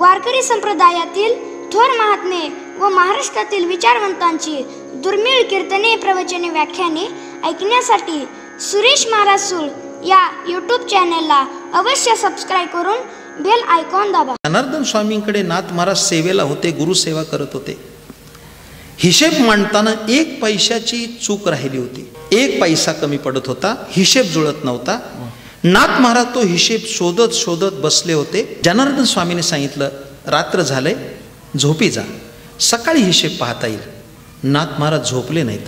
वारकरी संप्रदायातील थोर महात्मे व महाराष्ट्रातील विचारवंतांची दुर्मिळ कीर्तने, प्रवचने, व्याख्याने ऐकण्यासाठी सुरेश महाराज सूळ या यूट्यूब चॅनलला अवश्य सबस्क्राईब करून बेल आयकॉन दाबा. जनार्दन स्वामींकडे नाथ महाराज सेवेला होते, गुरुसेवा करत होते. हिशेब मांडताना 1 पैशाची चूक राहिली होती. 1 पैसा कमी पडत होता, हिशेब जुळत नव्हता. नाथ महाराज तो हिशेब शोधत शोधत बसले होते. जनार्दन स्वामीने सांगितलं, रात्र झालंय, झोपी जा, सकाळी हिशेब पाहता येईल. नाथ महाराज झोपले नाहीत,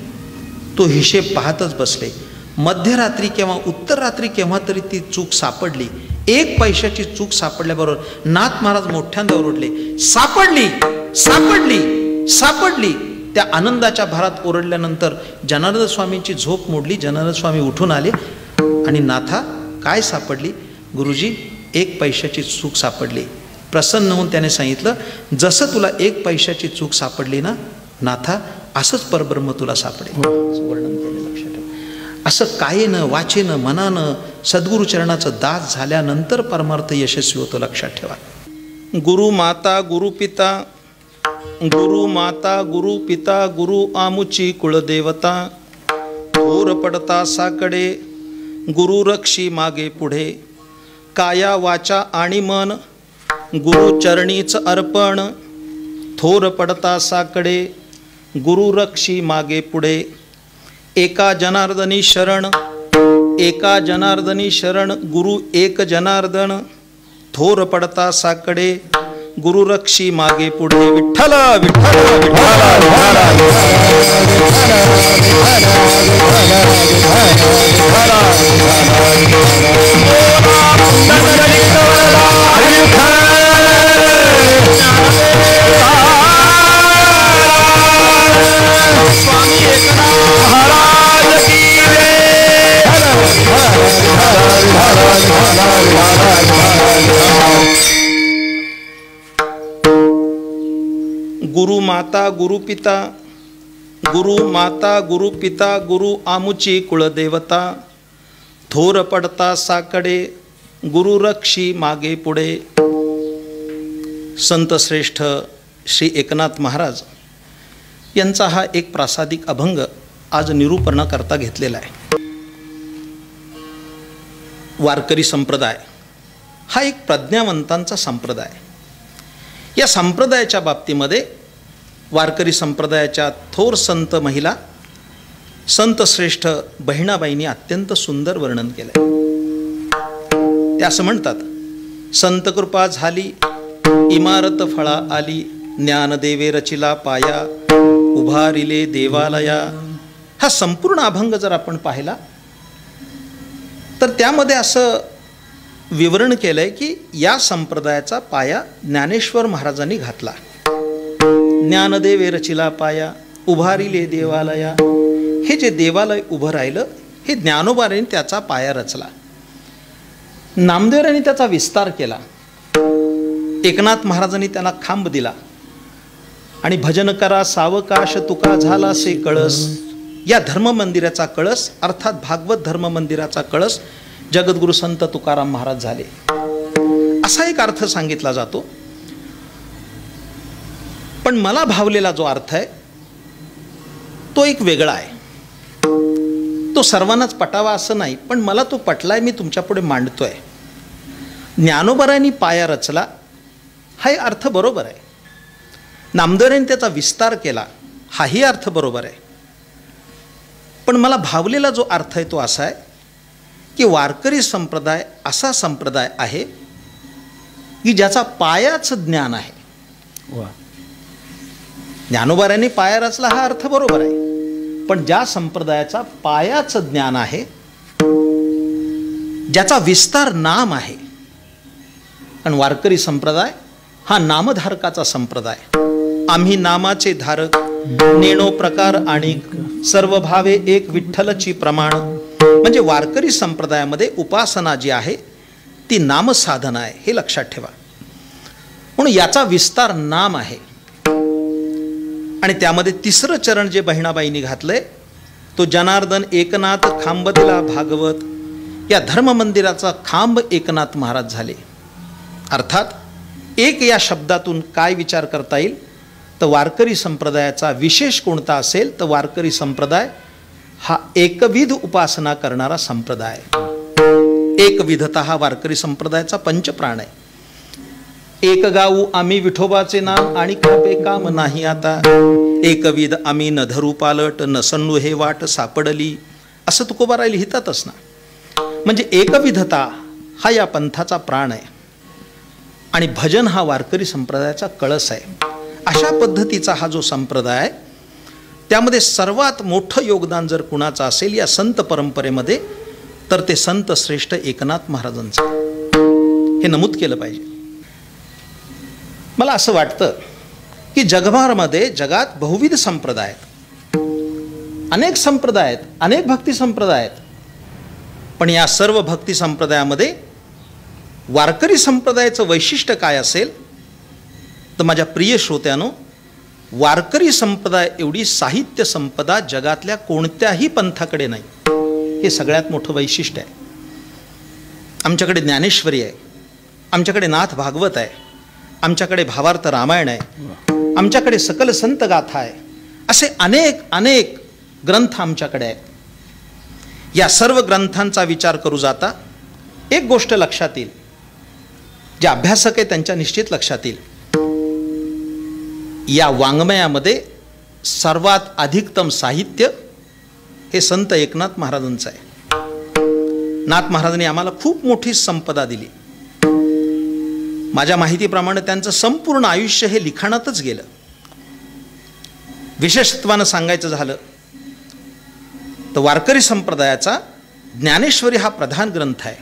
तो हिशेब पाहतच बसले. मध्यरात्री किंवा उत्तर रात्री केव्हा तरी ती चूक सापडली. 1 पैशाची चूक सापडल्याबरोबर नाथ महाराज मोठ्यांदा ओरडले, सापडली सापडली सापडली. त्या आनंदाच्या भरात ओरडल्यानंतर जनार्दन स्वामींची झोप मोडली. जनार्दन स्वामी उठून आले आणि नाथा काय सापडली? गुरुजी, 1 पैशाची चूक सापडली. प्रसन्न होऊन त्याने सांगितलं, जसं तुला 1 पैशाची चूक सापडली ना नाथा, असंच परब्रह्म तुला सापडेल. वर्णन केलं, लक्षात ठेवा. असं कायेनं वाचेनं मनानं सद्गुरुचरणाचं दास झाल्यानंतर परमार्थ यशस्वी होतो, लक्षात ठेवा. गुरु माता गुरु पिता, गुरु माता गुरु पिता, गुरु आमुची कुळदेवता. थोर पडता साकडे, गुरु रक्षी मागे पुढे. काया वाचा आणि मन, गुरु चरणीच अर्पण. थोर पडता साकडे, गुरु रक्षी मागे पुढे. एका जनार्दनी शरण, एका जनार्दनी शरण, गुरु एक जनार्दन. थोर पडता साकडे, गुरु रक्षी मागे पुढे. विठ्ठल विठ्ठल गुरु माता गुरु पिता, गुरु माता गुरु पिता, गुरु आमुची कुळदेवता. थोर पडता साकडे, गुरु रक्षी मागे पुढे. संत श्रेष्ठ श्री एकनाथ महाराज यांचा हा एक प्रासादिक अभंग आज निरूपणाकरता घेतलेला आहे. वारकरी संप्रदाय हा एक प्रज्ञावंतांचा संप्रदाय. या संप्रदायाच्या बाबतीमध्ये वारकरी संप्रदायाच्या थोर संत महिला संत श्रेष्ठ बहिणाबाईंनी अत्यंत सुंदर वर्णन केलं आहे. ते असं म्हणतात, संत कृपा झाली, इमारत फळा आली. ज्ञानदेवे रचिला पाया, उभारिले देवालया. हा संपूर्ण अभंग जर आपण पाहिला तर त्यामध्ये असं विवरण केलं आहे की या संप्रदायाचा पाया ज्ञानेश्वर महाराजांनी घातला. ज्ञानदेवे रचिला पाया, उभारिले देवालया. हे जे देवालय उभं राहिलं हे ज्ञानोबांनी त्याचा पाया रचला. नामदेवांनी त्याचा विस्तार केला. एकनाथ महाराजांनी त्याला खांब दिला आणि भजन करा सावकाश तुका झाला से कळस. या धर्ममंदिराचा कळस अर्थात भागवत धर्ममंदिराचा कळस जगद्गुरु संत तुकाराम महाराज झाले, असा एक अर्थ सांगितला जातो. पण मला भावलेला जो अर्थ आहे तो एक वेगळा आहे. तो सर्वांनाच पटावा असं नाही, पण मला तो पटलाय, मी तुमच्यापुढे मांडतोय. ज्ञानोबांनी पाया रचला हाही अर्थ बरोबर आहे. नामदेवांनी त्याचा विस्तार केला हाही अर्थ बरोबर आहे. पण मला भावलेला जो अर्थ आहे तो असा आहे की वारकरी संप्रदाय असा संप्रदाय आहे की ज्याचा पायाच ज्ञान आहे. ज्ञानोबांनी पाया रचला हा अर्थ बरोबर आहे, पण ज्या संप्रदायाचा पायाच ज्ञान आहे, ज्याचा विस्तार नाम आहे. आणि वारकरी संप्रदाय हा नामधारकाचा संप्रदाय. आम्ही नामाचे धारक, नेणो प्रकार आणि सर्व भावे एक विठ्ठलची प्रमाण. म्हणजे वारकरी संप्रदायामध्ये उपासना जी आहे ती नामसाधना आहे, हे लक्षात ठेवा. म्हणून याचा विस्तार नाम आहे. आणि त्यामध्ये 3रं चरण जे बहिणाबाईंनी घातलंय तो जनार्दन एकनाथ खांब दिला भागवत. या धर्ममंदिराचा खांब एकनाथ महाराज झाले. अर्थात एक या शब्दातून काय विचार करता येईल तर वारकरी संप्रदायाचा विशेष कोणता असेल तर वारकरी संप्रदाय हा एकविध उपासना करणारा संप्रदाय. एकविधता हा वारकरी संप्रदायाचा पंचप्राण आहे. एक गाऊ आम्ही विठोबाचे नाम आणि खापे काम नाही आता, एकविध आम्ही न धरू पालट न सन्नू हे वाट सापडली, असं तुकोबाराय लिहितातच ना. म्हणजे एकविधता हा या पंथाचा प्राण आहे आणि भजन हा वारकरी संप्रदायाचा कळस आहे. अशा पद्धतीचा हा जो संप्रदाय आहे त्यामध्ये सर्वात मोठं योगदान जर कुणाचं असेल या संत परंपरेमध्ये तर ते संत श्रेष्ठ एकनाथ महाराजांचं. हे नमूद केलं पाहिजे. मला असं वाटतं की जगभरामध्ये जगात बहुविध संप्रदाय आहेत, अनेक संप्रदाय आहेत, अनेक भक्ती संप्रदाय आहेत. पण या सर्व भक्ती संप्रदायामध्ये वारकरी संप्रदायाचं वैशिष्ट्य काय असेल तर माझ्या प्रिय श्रोत्यानो, वारकरी संप्रदाय एवढी साहित्य संपदा जगातल्या कोणत्याही पंथाकडे नाही. हे सगळ्यात मोठं वैशिष्ट्य आहे. आमच्याकडे ज्ञानेश्वरी आहे, आमच्याकडे नाथ भागवत आहे, आमच्याकडे भावार्थ रामायण आहे, आमच्याकडे सकल संत गाथा आहे. असे अनेक अनेक ग्रंथ आमच्याकडे आहेत. या सर्व ग्रंथांचा विचार करू जाता एक गोष्ट लक्षात येईल, जे अभ्यासक आहे त्यांच्या निश्चित लक्षात येईल. या वाङ्मयामध्ये सर्वात अधिकतम साहित्य हे संत एकनाथ महाराजांचं आहे. नाथ महाराजांनी आम्हाला खूप मोठी संपदा दिली. माझ्या माहितीप्रमाणे त्यांचं संपूर्ण आयुष्य हे लिखाणातच गेलं. विशेषत्वानं सांगायचं झालं तर वारकरी संप्रदायाचा ज्ञानेश्वरी हा प्रधान ग्रंथ आहे.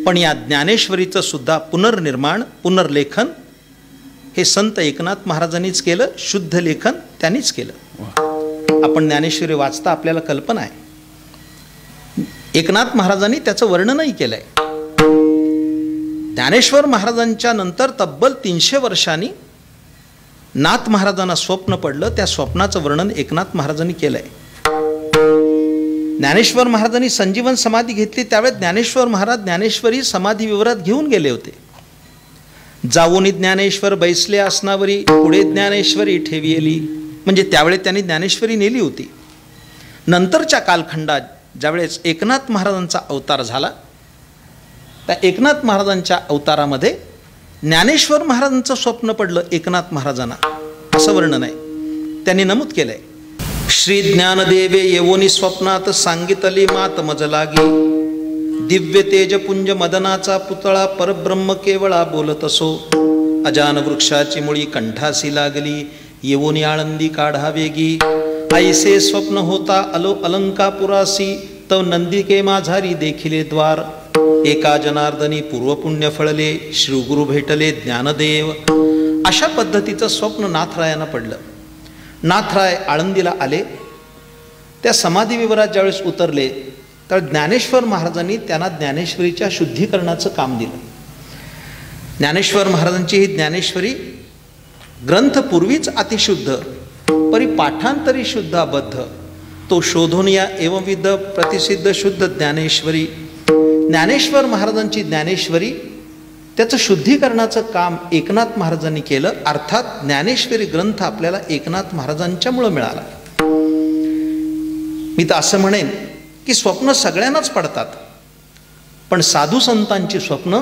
पण या ज्ञानेश्वरीचं सुद्धा पुनर्निर्माण पुनर्लेखन हे संत एकनाथ महाराजांनीच केलं. शुद्ध लेखन त्यांनीच केलं. आपण ज्ञानेश्वरी वाचता आपल्याला कल्पना आहे एकनाथ महाराजांनी त्याचं वर्णनही केलंय. ज्ञानेश्वर महाराजांच्या नंतर तब्बल 300 वर्षांनी नाथ महाराजांना स्वप्न पडलं. त्या स्वप्नाचं वर्णन एकनाथ महाराजांनी केलंय. ज्ञानेश्वर महाराजांनी संजीवन समाधी घेतली त्यावेळेस ज्ञानेश्वर महाराज ज्ञानेश्वरी समाधी विवरात घेऊन गेले होते. जाऊनी ज्ञानेश्वर बैसले आसनावरी पुढे ज्ञानेश्वरी ठेविली, म्हणजे त्यावेळेस त्यांनी ज्ञानेश्वरी नेली होती. नंतरच्या कालखंडात ज्यावेळेस एकनाथ महाराजांचा अवतार झाला त्या एकनाथ महाराजांच्या अवतारामध्ये ज्ञानेश्वर महाराजांचं स्वप्न पडलं एकनाथ महाराजांना, असं वर्णन आहे. त्यांनी नमूद केलंय, श्री ज्ञानदेवे येवोनी स्वप्नात सांगितली मात मज लागी, दिव्य तेजपुंज मदनाचा पुतळा परब्रह्म केवळा बोलत असो, अजान वृक्षाची मुळी कंठासी लागली, येवोनी आळंदी काढा वेगी, ऐसे स्वप्न होता अलो अलंकापुरासी, तव नंदिके माझारी देखिले द्वार, एका जनार्दनी पूर्वपुण्य फळले, श्री गुरु भेटले ज्ञानदेव. अशा पद्धतीचं स्वप्न नाथरायांना पडलं. नाथराय आळंदीला आले. त्या समाधी विवरात ज्यावेळेस उतरले तर ज्ञानेश्वर महाराजांनी त्यांना ज्ञानेश्वरीच्या शुद्धीकरणाचं काम दिलं. ज्ञानेश्वर महाराजांची ही ज्ञानेश्वरी ग्रंथ पूर्वीच अतिशुद्ध परी पाठांतरी शुद्ध अबद्ध, तो शोधून या एवविध प्रतिसिद्ध शुद्ध ज्ञानेश्वरी. ज्ञानेश्वर महाराजांची ज्ञानेश्वरी त्याचं शुद्धीकरणाचं काम एकनाथ महाराजांनी केलं. अर्थात ज्ञानेश्वरी ग्रंथ आपल्याला एकनाथ महाराजांच्यामुळं मिळाला. मी तर असं म्हणेन की स्वप्न सगळ्यांनाच पडतात, पण साधू संतांची स्वप्न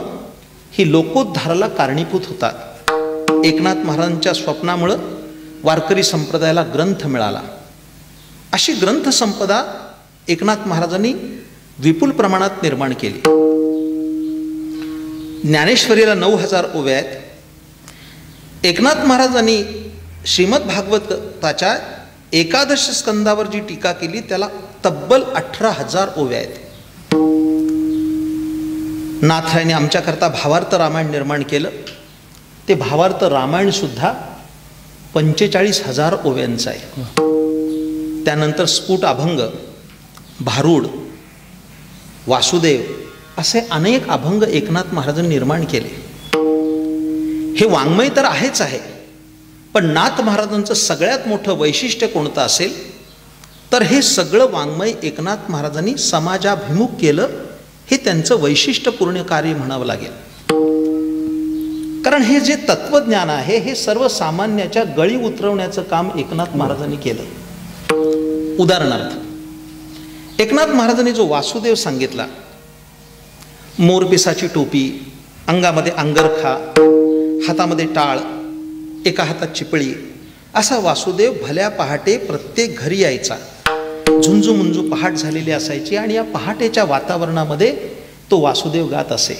ही लोकोद्धाराला कारणीभूत होतात. एकनाथ महाराजांच्या स्वप्नामुळं वारकरी संप्रदायाला ग्रंथ मिळाला. अशी ग्रंथसंपदा एकनाथ महाराजांनी विपुल प्रमाणात निर्माण केली. ज्ञानेश्वरीला 9000 ओव्या आहेत. एकनाथ महाराजांनी श्रीमद भागवताच्या एकादश स्कंदावर जी टीका केली त्याला तब्बल 18000 ओव्या आहेत. नाथरायांनी आमच्याकरता भावार्थ रामायण निर्माण केलं. ते भावार्थ रामायण सुद्धा 45000 ओव्यांचं आहे. त्यानंतर स्फुट अभंग, भारूड, वासुदेव असे अनेक अभंग एकनाथ महाराजांनी निर्माण केले. हे वाङ्मय तर आहेच आहे, पण नाथ महाराजांचं सगळ्यात मोठं वैशिष्ट्य कोणतं असेल तर हे सगळं वाङ्मय एकनाथ महाराजांनी समाजाभिमुख केलं. हे त्यांचं वैशिष्ट्यपूर्ण कार्य म्हणावं लागेल. कारण हे जे तत्वज्ञान आहे हे सर्वसामान्याच्या गळी उतरवण्याचं काम एकनाथ महाराजांनी केलं. उदाहरणार्थ एकनाथ महाराजांनी जो वासुदेव सांगितला, मोरपिसाची टोपी, अंगामध्ये अंगरखा, हातामध्ये टाळ, एका हातात चिपळी, असा वासुदेव भल्या पहाटे प्रत्येक घरी यायचा. झुंजू मुंजू पहाट झालेली असायची आणि या पहाटेच्या वातावरणामध्ये तो वासुदेव गात असे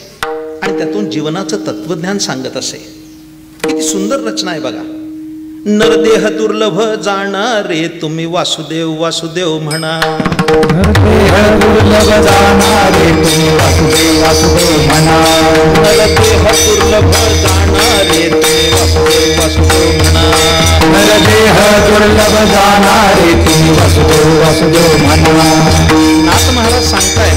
आणि त्यातून जीवनाचं तत्वज्ञान सांगत असे. किती सुंदर रचना आहे बघा. नरदेह दुर्लभ जाणारे तुम्ही वासुदेव वासुदेव म्हणा. नरदेह दुर्लभ जाणारे तुम्ही वासुदेव वासुदेव म्हणा. नरदेह दुर्लभ जाणारे तुम्ही वासुदेव वासुदेव म्हणा. नरदेह दुर्लभ जाणारे तुम्ही वासुदेव वासुदेव म्हणा. नाथ महाराज सांगताय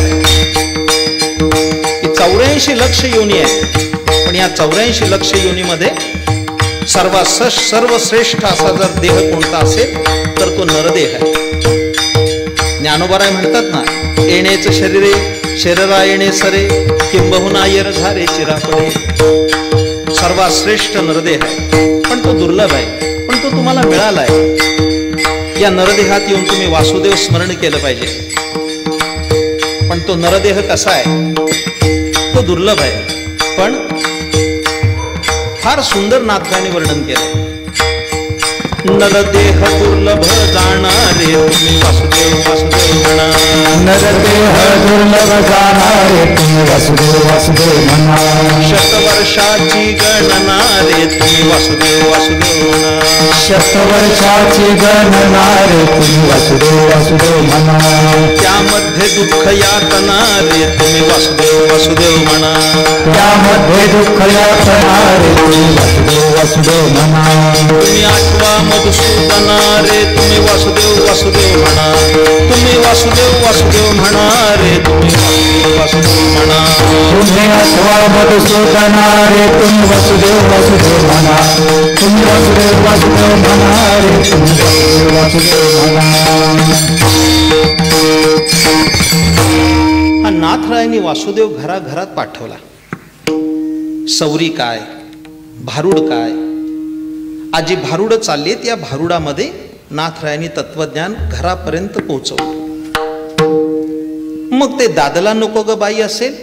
की 84 लक्ष योनी आहे, पण या 84 लक्ष योनीमध्ये सर्वश्रेष्ठ असा जर देह कोणता असेल तर तो नरदेह आहे. ज्ञानोबाराय म्हणतात ना, येणेच शरीरे शरीरा येणे सरे किंबहुना येर झारे चिरापडे. सर्वात श्रेष्ठ नरदेह आहे, पण तो दुर्लभ आहे, पण तो तुम्हाला मिळाला आहे. या नरदेहात येऊन तुम्ही वासुदेव स्मरण केलं पाहिजे. पण तो नरदेह कसा आहे, तो दुर्लभ आहे, पण फार सुंदर नाथाने वर्णन केलं. नरदेह दुर्लभ जाणारे तुम्ही वासुदेव वासुदेव म्हणा. नरदेह दुर्लभ जाणारे तुम्ही वासुदेव वासुदेव म्हणा. शतवर्षाची गणना रे तुम्ही वासुदेव वासुदेव म्हणा. शतवर्षाची गणना रे तुम्ही वासुदेव वासुदेव म्हणा. त्यामध्ये दुःख यातना रे तुम्ही वासुदेव वासुदेव म्हणा. त्यामध्ये दुःख यातना रे तुम्ही वासुदेव वासुदेव म्हणा. तुम्ही आठवा मधुसूदना रे तुम्ही वासुदेव वासुदेव म्हणा. तुम्ही वासुदेव वासुदेव म्हणा रे तुम्ही वासुदेव वासुदेव म्हणा. तुम्ही आठवा मधुसूदना रे तुम्ही वासुदेव वासुदेव म्हणा. तुम्ही वासुदेव वासुदेव म्हणा रे तुम्ही वासुदेव वासुदेव म्हणा. हा नाथरायांनी वासुदेव घराघरात पाठवला. सौरी काय, भारुड काय, आजी भारुड चाललेत, या भारुडामध्ये नाथरायांनी तत्वज्ञान घरापर्यंत पोहोचवलं. मग ते दादला नको ग बाई असेल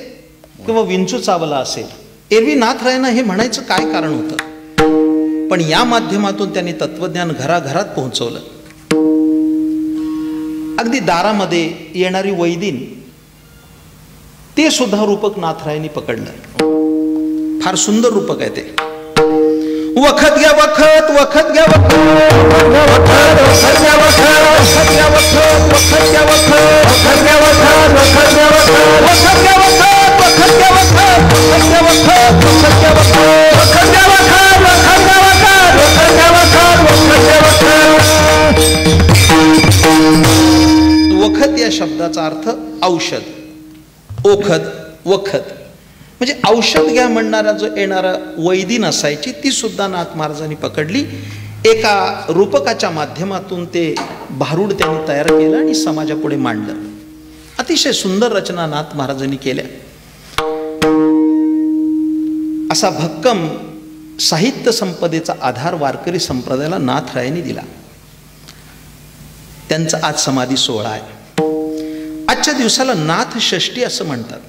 किंवा विंचू चावला असेल, एरवी नाथरायांना हे म्हणायचं काय कारण होतं, पण या माध्यमातून त्यांनी तत्वज्ञान घराघरात पोहोचवलं. अगदी दारामध्ये येणारी वैदिन, ते सुद्धा रूपक नाथरायांनी पकडलं. फार सुंदर रूपक आहे ते. वखत घ्या वखत, वखत घ्या वखत, वखत घ्या वखत, वखत घ्या वखत, वखत घ्या वखत, वखत घ्या वखत, वखत घ्या वखत, वखत घ्या वखत, वखत घ्या वखत, वखत घ्या वखत, वखत घ्या वखत, वखत घ्या वखत, वखत घ्या वखत, वखत घ्या वखत, वखत घ्या वखत. वखत या शब्दाचा अर्थ औषध. ओखद, वखत म्हणजे औषध घ्या म्हणणारा जो येणारा वैदिन असायची, ती सुद्धा नाथ महाराजांनी पकडली. एका रूपकाच्या माध्यमातून ते भारूड त्यांनी तयार केलं आणि समाजापुढे मांडलं. अतिशय सुंदर रचना नाथ महाराजांनी केल्या. असा भक्कम साहित्य संपदेचा आधार वारकरी संप्रदायाला नाथरायांनी दिला. त्यांचा आज समाधी सोहळा आहे. आजच्या दिवसाला नाथ षष्ठी असं म्हणतात.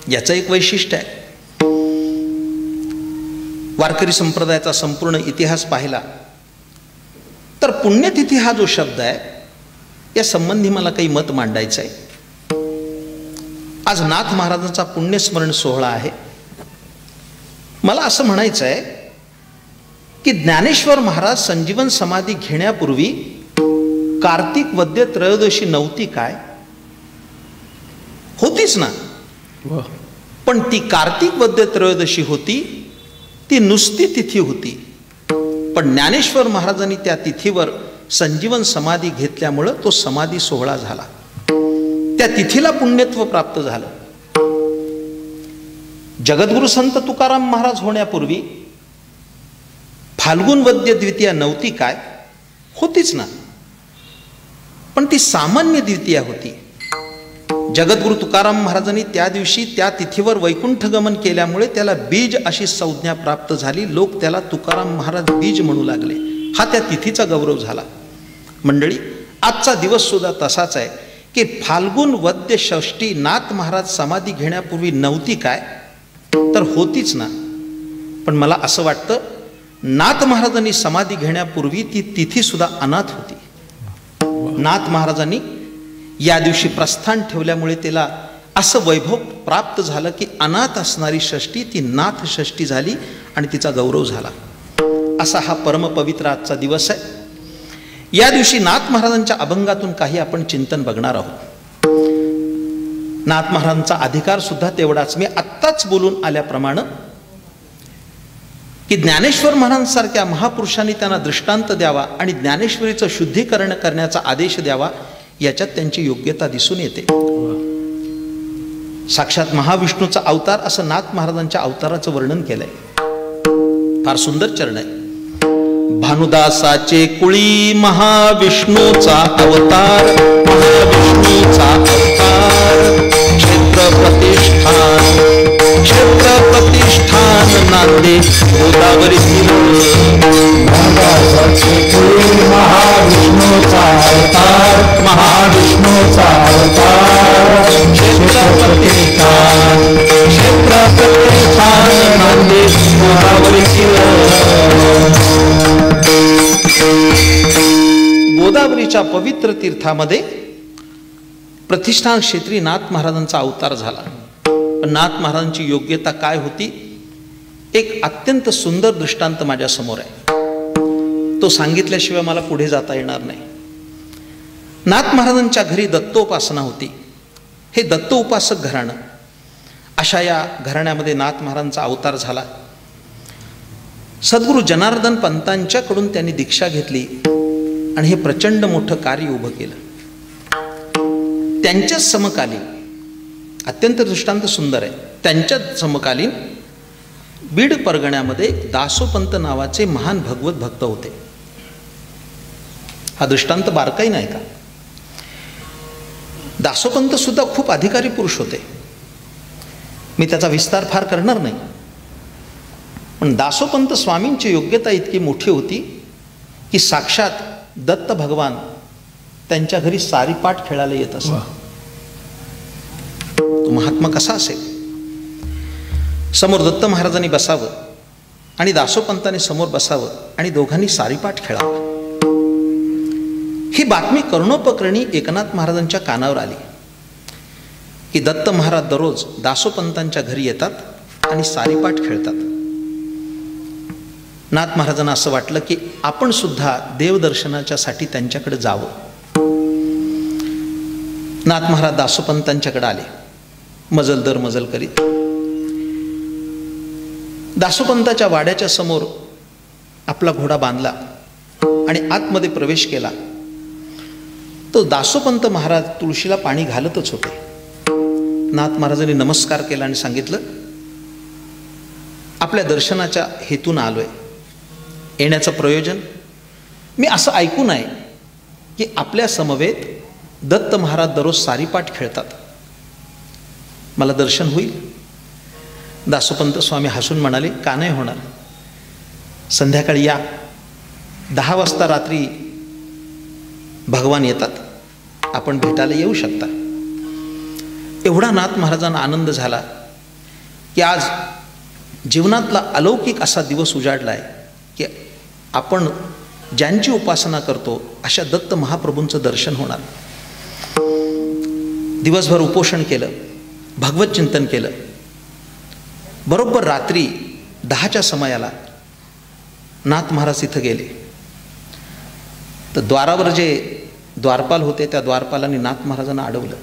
याचं एक वैशिष्ट्य आहे. वारकरी संप्रदायाचा संपूर्ण इतिहास पाहिला तर पुण्यतिथी हा जो शब्द आहे, या संबंधी मला काही मत मांडायचं आहे. आज नाथ महाराजांचा पुण्यस्मरण सोहळा आहे. मला असं म्हणायचं आहे की ज्ञानेश्वर महाराज संजीवन समाधी घेण्यापूर्वी कार्तिक वद्य त्रयोदशी नव्हती काय? होतीच ना. पण ती कार्तिक वद्य त्रयोदशी होती, ती नुसती तिथी होती. पण ज्ञानेश्वर महाराजांनी त्या तिथीवर संजीवन समाधी घेतल्यामुळं तो समाधी सोहळा झाला. त्या तिथीला पुण्यत्व प्राप्त झालं. जगद्गुरु संत तुकाराम महाराज होण्यापूर्वी फाल्गुन वद्य द्वितीया नव्हती काय? होतीच ना. पण ती सामान्य द्वितीया होती. जगद्गुरु तुकाराम महाराजांनी त्या दिवशी त्या तिथीवर वैकुंठ गमन केल्यामुळे त्याला बीज अशी संज्ञा प्राप्त झाली. लोक त्याला तुकाराम महाराज बीज म्हणू लागले. हा त्या तिथीचा गौरव झाला. मंडळी, आजचा दिवस सुद्धा तसाच आहे की फाल्गुन वद्य षष्ठी नाथ महाराज समाधी घेण्यापूर्वी नव्हती काय, तर होतीच ना. पण मला असं वाटतं नाथ महाराजांनी समाधी घेण्यापूर्वी ती तिथी सुद्धा अनाथ होती. नाथ महाराजांनी या दिवशी प्रस्थान ठेवल्यामुळे त्याला असं वैभव प्राप्त झालं की अनाथ असणारी षष्ठी ती नाथ षष्ठी झाली आणि तिचा गौरव झाला. असा हा परमपवित्र आजचा दिवस आहे. या दिवशी नाथ महाराजांच्या अभंगातून काही आपण चिंतन बघणार आहोत. नाथ महाराजांचा अधिकार सुद्धा तेवढाच. मी आत्ताच बोलून आल्याप्रमाणे की ज्ञानेश्वर महाराजांसारख्या महापुरुषांनी त्यांना दृष्टांत द्यावा आणि ज्ञानेश्वरीचं शुद्धीकरण करण्याचा आदेश द्यावा, याच्यात त्यांची योग्यता दिसून येते. साक्षात महाविष्णूचा अवतार असं नाथ महाराजांच्या अवताराचं वर्णन केलंय. फार सुंदर चरण आहे. भानुदासाचे कुळी महाविष्णूचा अवतार, महाविष्णूचा अवतार. क्षेत्र प्रतिष्ठान, क्षेत्र प्रतिष्ठान नांदे गोदावरी भानुदासाचे कुळी महाविष्णूचा अवतार, महाविष्णूचा अवतार. क्षेत्र प्रतिष्ठान, क्षेत्र प्रतिष्ठान नांदे गोदावरी गोदावरीच्या पवित्र तीर्थामध्ये प्रतिष्ठान क्षेत्री नाथ महाराजांचा अवतार झाला. पण नाथ महाराजांची योग्यता काय होती, एक अत्यंत सुंदर दृष्टांत माझ्या समोर आहे. तो सांगितल्याशिवाय मला पुढे जाता येणार नाही. नाथ महाराजांच्या घरी दत्तोपासना होती. हे दत्त उपासक घराणं, अशा या घराण्यामध्ये नाथ महाराजांचा अवतार झाला. सद्गुरू जनार्दन पंतांच्याकडून त्यांनी दीक्षा घेतली आणि हे प्रचंड मोठं कार्य उभं केलं. त्यांच्याच समकालीन, अत्यंत दृष्टांत सुंदर आहे, त्यांच्याच समकालीन बीड परगण्यामध्ये दासोपंत नावाचे महान भगवत भक्त होते. हा दृष्टांत बारकाई नाही का? दासोपंत सुद्धा खूप अधिकारी पुरुष होते. मी त्याचा विस्तार फार करणार नाही. पण दासोपंत स्वामींची योग्यता इतकी मोठी होती की साक्षात दत्त भगवान त्यांच्या घरी सारीपाट खेळायला येत असत. तो महात्मा कसा असेल? समोर दत्त महाराजांनी बसावं आणि दासोपंतांनी समोर बसावं आणि दोघांनी सारीपाट खेळावं. ही बातमी कर्णोपकर्णी एकनाथ महाराजांच्या कानावर आली की दत्त महाराज दररोज दासोपंतांच्या घरी येतात आणि सारीपाट खेळतात. नाथ महाराजांना असं वाटलं की आपण सुद्धा देवदर्शनाच्या साठी त्यांच्याकडे जावं. नाथ महाराज दासोपंतांच्याकडे आले, मजल दर मजल करीत. दासोपंताच्या वाड्याच्या समोर आपला घोडा बांधला आणि आतमध्ये प्रवेश केला. तो दासोपंत महाराज तुळशीला पाणी घालतच होते. नाथ महाराजांनी नमस्कार केला आणि सांगितलं, आपल्या दर्शनाच्या हेतून आलोय. येण्याचं प्रयोजन, मी असं ऐकून आहे की आपल्या समवेत दत्त महाराज दररोज सारीपाट खेळतात, मला दर्शन होईल? दासोपंत स्वामी हसून म्हणाले, का नाही होणार? संध्याकाळी या, 10 वाजता रात्री भगवान येतात, आपण भेटायला येऊ शकता. एवढा नाथ महाराजांना आनंद झाला की आज जीवनातला अलौकिक असा दिवस उजाडला आहे की आपण ज्यांची उपासना करतो अशा दत्त महाप्रभूंचं दर्शन होणार. दिवसभर उपोषण केलं, भगवत चिंतन केलं. बरोबर रात्री 10च्या समयाला नाथ महाराज इथं गेले. तर द्वारावर जे द्वारपाल होते त्या द्वारपालांनी नाथ महाराजांना अडवलं,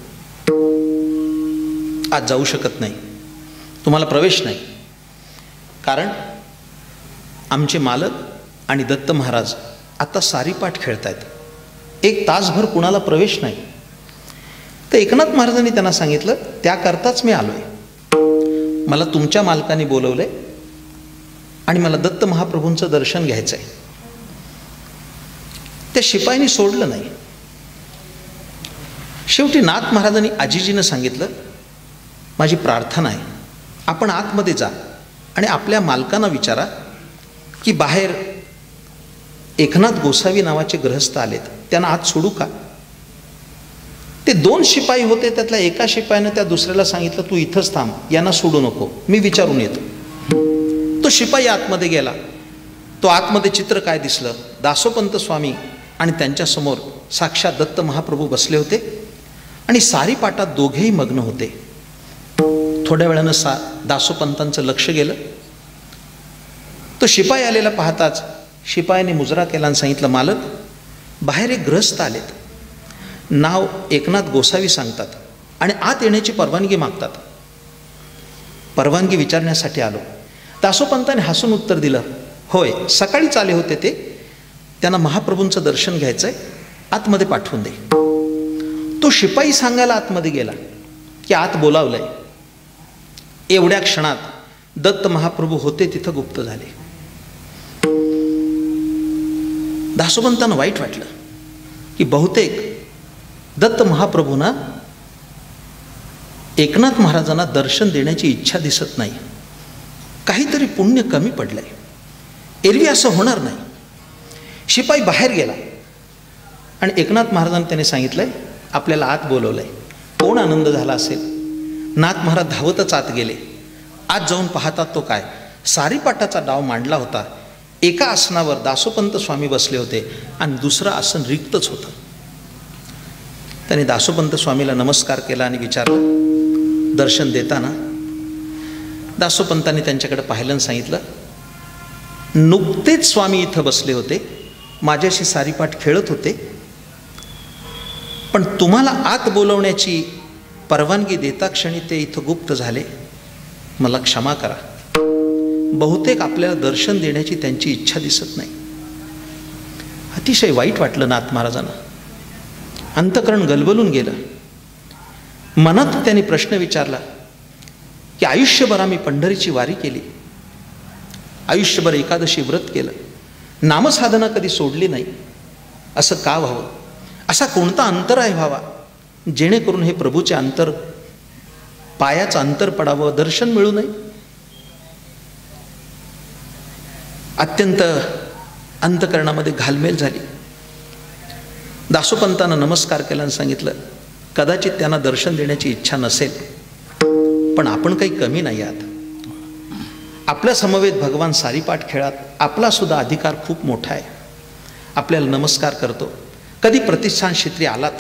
आज जाऊ शकत नाही, तुम्हाला प्रवेश नाही, कारण आमचे मालक आणि दत्त महाराज आता सारीपाठ खेळतायत, 1 तासभर कुणाला प्रवेश नाही. तर एकनाथ महाराजांनी त्यांना सांगितलं, त्याकरताच मी आलोय, मला तुमच्या मालकाने बोलवलंय आणि मला दत्त महाप्रभूंचं दर्शन घ्यायचं आहे. त्या शिपाईनी सोडलं नाही. शेवटी नाथ महाराजांनी आजीजीनं सांगितलं, माझी प्रार्थना आहे, आपण आतमध्ये जा आणि आपल्या मालकांना विचारा की बाहेर एकनाथ गोसावी नावाचे गृहस्थ आलेत, त्यांना आत सोडू का? ते 2 शिपाई होते, त्यातल्या एका शिपायानं त्या दुसऱ्याला सांगितलं, तू इथंच थांब, यांना सोडू नको, मी विचारून येतो. तो शिपाई आतमध्ये गेला. तो आतमध्ये चित्र काय दिसलं, दासोपंत स्वामी आणि त्यांच्यासमोर साक्षात दत्त महाप्रभू बसले होते आणि सारीपाटात दोघेही मग्न होते. थोड्या वेळानं दासोपंतांचं लक्ष गेलं. तो शिपाई आलेला पाहताच शिपायाने मुजरा केला आणि सांगितलं, मालक, बाहेर एक गृहस्थ आलेत, नाव एकनाथ गोसावी सांगतात आणि आत येण्याची परवानगी मागतात. परवानगी विचारण्यासाठी आलो. दासोपंतांनी हसून उत्तर दिलं, होय, सकाळीच आले होते ते, त्यांना महाप्रभूंचं दर्शन घ्यायचं आहे, आतमध्ये पाठवून दे. तो शिपाई सांगायला आतमध्ये गेला की आत बोलावलंय. एवढ्या क्षणात दत्त महाप्रभू होते तिथं गुप्त झाले. दासोपंतांना वाईट वाटलं की बहुतेक दत्त महाप्रभूंना एकनाथ महाराजांना दर्शन देण्याची इच्छा दिसत नाही, काहीतरी पुण्य कमी पडलंय, एरवी असं होणार नाही. शिपाई बाहेर गेला आणि एकनाथ महाराजांनी त्याने सांगितलंय, आपल्याला आत बोलवलंय. कोण आनंद झाला असेल. नाथ महाराज धावतच आत गेले. आत जाऊन पाहतात तो काय, सारीपाटाचा डाव मांडला होता. एका आसनावर दासोपंत स्वामी बसले होते आणि दुसरं आसन रिक्तच होतं. त्याने दासोपंत स्वामीला नमस्कार केला आणि विचारलं, दर्शन देताना? दासोपंतांनी त्यांच्याकडे पाहिलं आणि सांगितलं, नुकतेच स्वामी इथं बसले होते, माझ्याशी सारीपाट खेळत होते, पण तुम्हाला आत बोलवण्याची परवानगी देता क्षणी ते इथं गुप्त झाले, मला क्षमा करा. बहुतेक आपल्याला दर्शन देण्याची त्यांची इच्छा दिसत नाही. अतिशय वाईट वाटलं नाथ महाराजांना. अंतःकरण गलबलून गेलं. मनात त्यांनी प्रश्न विचारला की आयुष्यभर आम्ही पंढरीची वारी केली, आयुष्यभर एकादशी व्रत केलं, नामसाधना कधी सोडली नाही, असं का व्हावं? असा कोणता अंतराय व्हावा जेणेकरून हे प्रभूचे अंतर, पायाचं अंतर पडावं, दर्शन मिळू नये? अत्यंत अंतःकरणामध्ये घालमेल झाली. दासोपंतांना नमस्कार केला आणि सांगितलं, कदाचित त्यांना दर्शन देण्याची इच्छा नसेल, पण आपण काही कमी नाही आहात. आपल्या समवेत भगवान सारीपाट खेळात आपला सुद्धा अधिकार खूप मोठा आहे. आपल्याला नमस्कार करतो. कधी प्रतिष्ठान क्षेत्री आलात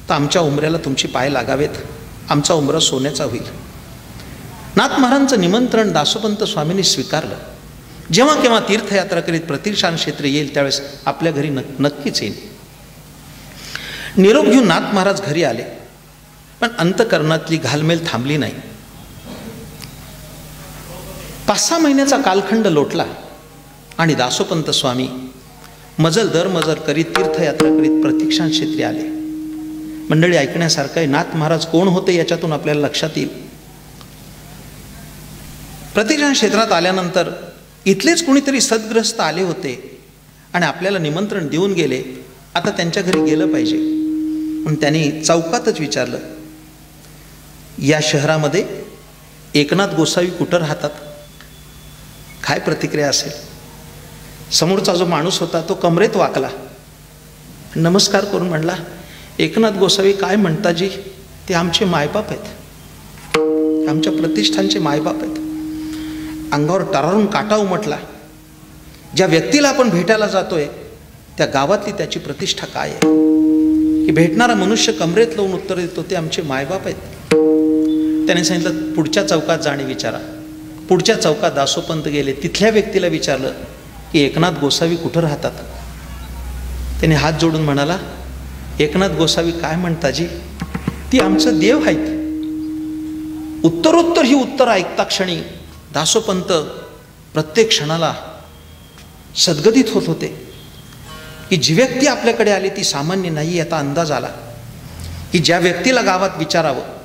तर आमच्या उंबऱ्याला तुमची पाय लागावेत, आमचा उंबरा सोन्याचा होईल. नाथ महाराजांचं निमंत्रण दासोपंत स्वामींनी स्वीकारलं. जेव्हा केव्हा तीर्थयात्रा करीत प्रतिष्ठान क्षेत्र येईल त्यावेळेस आपल्या घरी नक्कीच येईल. निरोप घेऊन नाथ महाराज घरी आले, पण अंतःकरणातली घालमेल थांबली नाही. 5-6 महिन्याचा कालखंड लोटला आणि दासोपंत स्वामी मजल दर मजल करीत तीर्थयात्रा करीत प्रतिष्ठान क्षेत्री आले. मंडळी, ऐकण्यासारखं आहे. नाथ महाराज कोण होते याच्यातून आपल्याला लक्षात येईल. प्रतिष्ठान क्षेत्रात आल्यानंतर इथलेच कोणीतरी सद्ग्रस्त आले होते आणि आपल्याला निमंत्रण देऊन गेले, आता त्यांच्या घरी गेलं पाहिजे. म्हणून त्यांनी चौकातच विचारलं, या शहरामध्ये एकनाथ गोसावी कुठं राहतात? काय प्रतिक्रिया असेल? समोरचा जो माणूस होता तो कमरेत वाकला, नमस्कार करून म्हणला, एकनाथ गोसावी काय म्हणता जी, ते आमचे मायबाप आहेत, आमच्या प्रतिष्ठानचे मायबाप आहेत. अंगावर टरारून काटा उमटला. ज्या व्यक्तीला आपण भेटायला जातोय त्या गावातली त्याची प्रतिष्ठा काय आहे की भेटणारा मनुष्य कमरेत लावून उत्तर देतो, ते आमचे मायबाप आहेत. त्याने सांगितलं, पुढच्या चौकात जाणे विचारा. पुढच्या चौकात दासोपंत गेले. तिथल्या व्यक्तीला विचारलं की एकनाथ गोसावी कुठं राहतात? त्याने हात जोडून म्हणाला, एकनाथ गोसावी काय म्हणता जी, ती आमचं देव आहेत. उत्तरोत्तर ही उत्तर ऐकता क्षणी दासोपंत प्रत्येक क्षणाला सद्गदित होत होते की जी व्यक्ती आपल्याकडे आली ती सामान्य नाही याचा अंदाज आला. की ज्या व्यक्तीला गावात विचारावं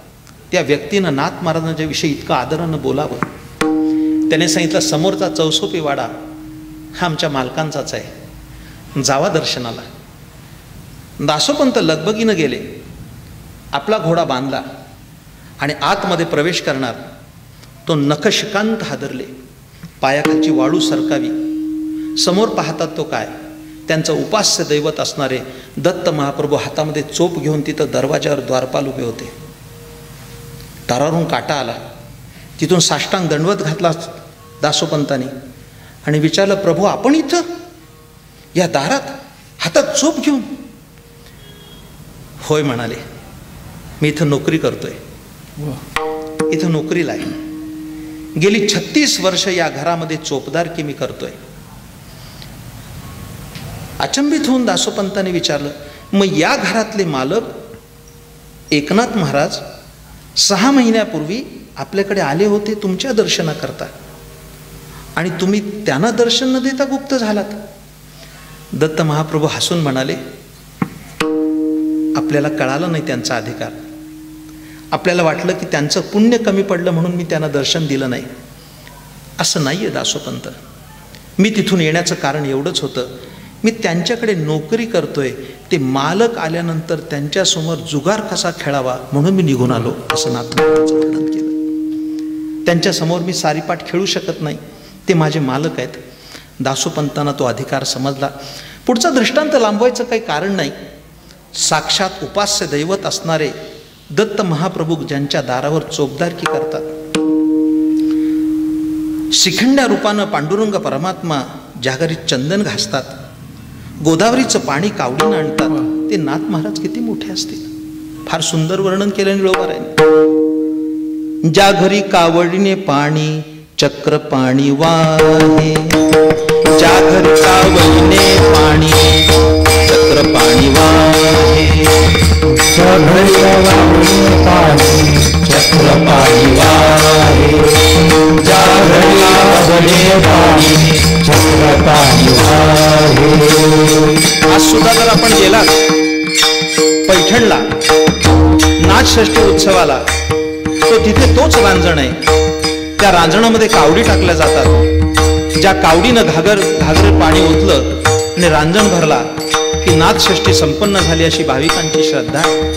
त्या व्यक्तीनं नाथ महाराजांच्या विषयी इतकं आदरानं बोलावं. त्याने सांगितलं, समोरचा चौसोपी वाडा हा आमच्या मालकांचाच आहे, जावा दर्शनाला. दासोपंत लगबगीनं गेले. आपला घोडा बांधला आणि आतमध्ये प्रवेश करणार. तो नखशिकांत हादरले, पायाखालची वाळू सरकावी. समोर पाहतात तो काय, त्यांचं उपास्य दैवत असणारे दत्त महाप्रभू हातामध्ये चोप घेऊन तिथं दरवाजावर द्वारपाल उभे होते. दारावरून काटा आला. तिथून साष्टांग दंडवत घातला दासोपंतांनी आणि विचारलं, प्रभू आपण इथं या दारात हातात चोप घेऊन? होय म्हणाले, मी इथं नोकरी करतोय, इथं नोकरीला आहे. गेली 36 वर्ष या घरामध्ये चोपदारकी मी करतोय. अचंबित होऊन दासोपंतांनी विचारलं, मग या घरातले मालक एकनाथ महाराज 6 महिन्यापूर्वी आपल्याकडे आले होते तुमच्या दर्शनाकरता आणि तुम्ही त्यांना दर्शन न देता गुप्त झालात. दत्त महाप्रभू हसून म्हणाले, आपल्याला कळालं नाही त्यांचा अधिकार. आपल्याला वाटलं की त्यांचं पुण्य कमी पडलं म्हणून मी त्यांना दर्शन दिलं नाही. असं नाही आहे दासोपंत. मी तिथून येण्याचं कारण एवढंच होतं, मी त्यांच्याकडे नोकरी करतोय, ते मालक आल्यानंतर त्यांच्यासमोर जुगार कसा खेळावा म्हणून मी निघून आलो, असं नाथमारांचं वर्णन केलं. त्यांच्यासमोर मी सारीपाट खेळू शकत नाही, ते माझे मालक आहेत. दासोपंतांना तो अधिकार समजला. पुढचा दृष्टांत लांबवायचं काही कारण नाही. साक्षात उपास्य दैवत असणारे दत्त महाप्रभू ज्यांच्या दारावर चोपदारकी करतात, शिखंड्या रूपानं पांडुरंग परमात्मा ज्या घरी चंदन घासतात, गोदावरीचं पाणी कावडीनं आणतात, ते नाथ महाराज किती मोठे असतील. फार सुंदर वर्णन केलं निळोबारांनी. ज्या घरी कावडीने पाणी चक्र पाणी वाहे, ज्या घरी कावडीने पाणी चक्र पाणी वाहे, ज्या घरी कावडीने पाणी चक्र पाणी वाहे, ज्या घरी कावडीने पाणी चक्र पाणी वाहे. आज सुद्धा जर आपण गेलात पैठणला नाथषष्ठी उत्सवाला, तो तिथे तोच रांजण आहे. त्या रांजणामध्ये कावडी टाकल्या जातात. ज्या कावडीनं घागर पाणी ओतलं आणि रांजण भरला की नाथषष्ठी संपन्न झाली अशी भाविकांची श्रद्धा आहे.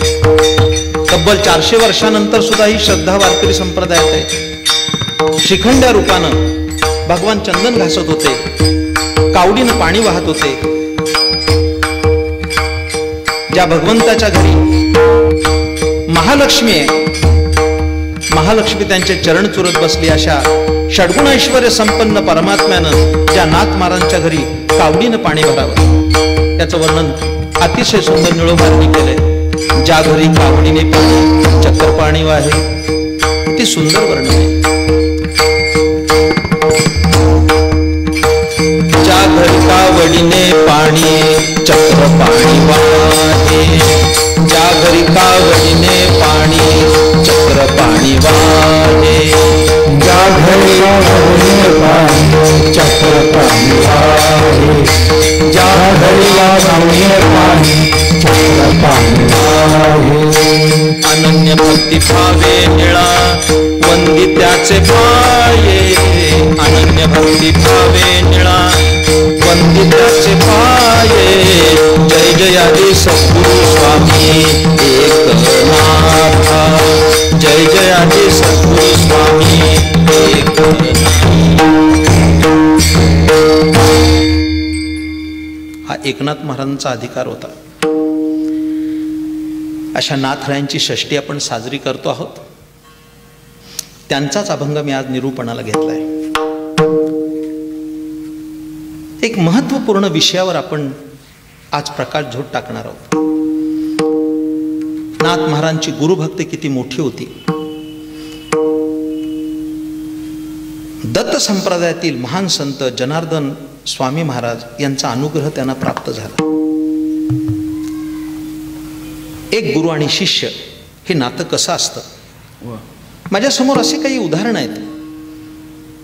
तब्बल 400 वर्षानंतर सुद्धा ही श्रद्धा वारकरी संप्रदायात आहे. शिखंड्या रूपानं भगवान चंदन घासत होते, कावडीनं पाणी वाहत होते. ज्या भगवंताच्या घरी महालक्ष्मी आहे, महालक्ष्मी त्यांचे चरण चुरत बसली, अशा षड्गुण ऐश्वर्य संपन्न परमात्म्यानं ज्या नाथ महाराजांच्या घरी कावडीनं पाणी भरावं, त्याचं वर्णन अतिशय सुंदर निळोबारांनी केलंय. ज्या घरी कावडीने पाणी चक्र पाणी वाहे, किती सुंदर वर्णन आहे. ज्या घरी कावडीने पाणी चक्र पाणी वाहे, ज्या घरी कावडीने पाणी चक्र पाणी वाहे, ज्या घरी कावडीने पाणी चक्र पाणी वाहे, ज्या घरी कावडीने पाणी चक्र पाणी वाहे. अनन्य भक्ती भावे निळा वंदित्याचे पाये, अनन्य भक्ती भावे निळा वंदित्याचे पाये. जय जयादी सद्गुरु स्वामी एकनाथा, जय जयादी सद्गुरु स्वामी एकनाथा. हा एकनाथ महाराजांचा अधिकार होता. अशा नाथरायांची षष्ठी आपण साजरी करतो आहोत. त्यांचाच अभंग मी आज निरूपणाला घेतलाय. एक महत्वपूर्ण विषयावर आपण आज प्रकाशझोत टाकणार आहोत. नाथ महाराजांची गुरुभक्ती किती मोठी होती. दत्त संप्रदायातील महान संत जनार्दन स्वामी महाराज यांचा अनुग्रह त्यांना प्राप्त झाला. एक गुरु आणि शिष्य हे नातं कसं असतं. माझ्यासमोर असे काही उदाहरणं आहेत.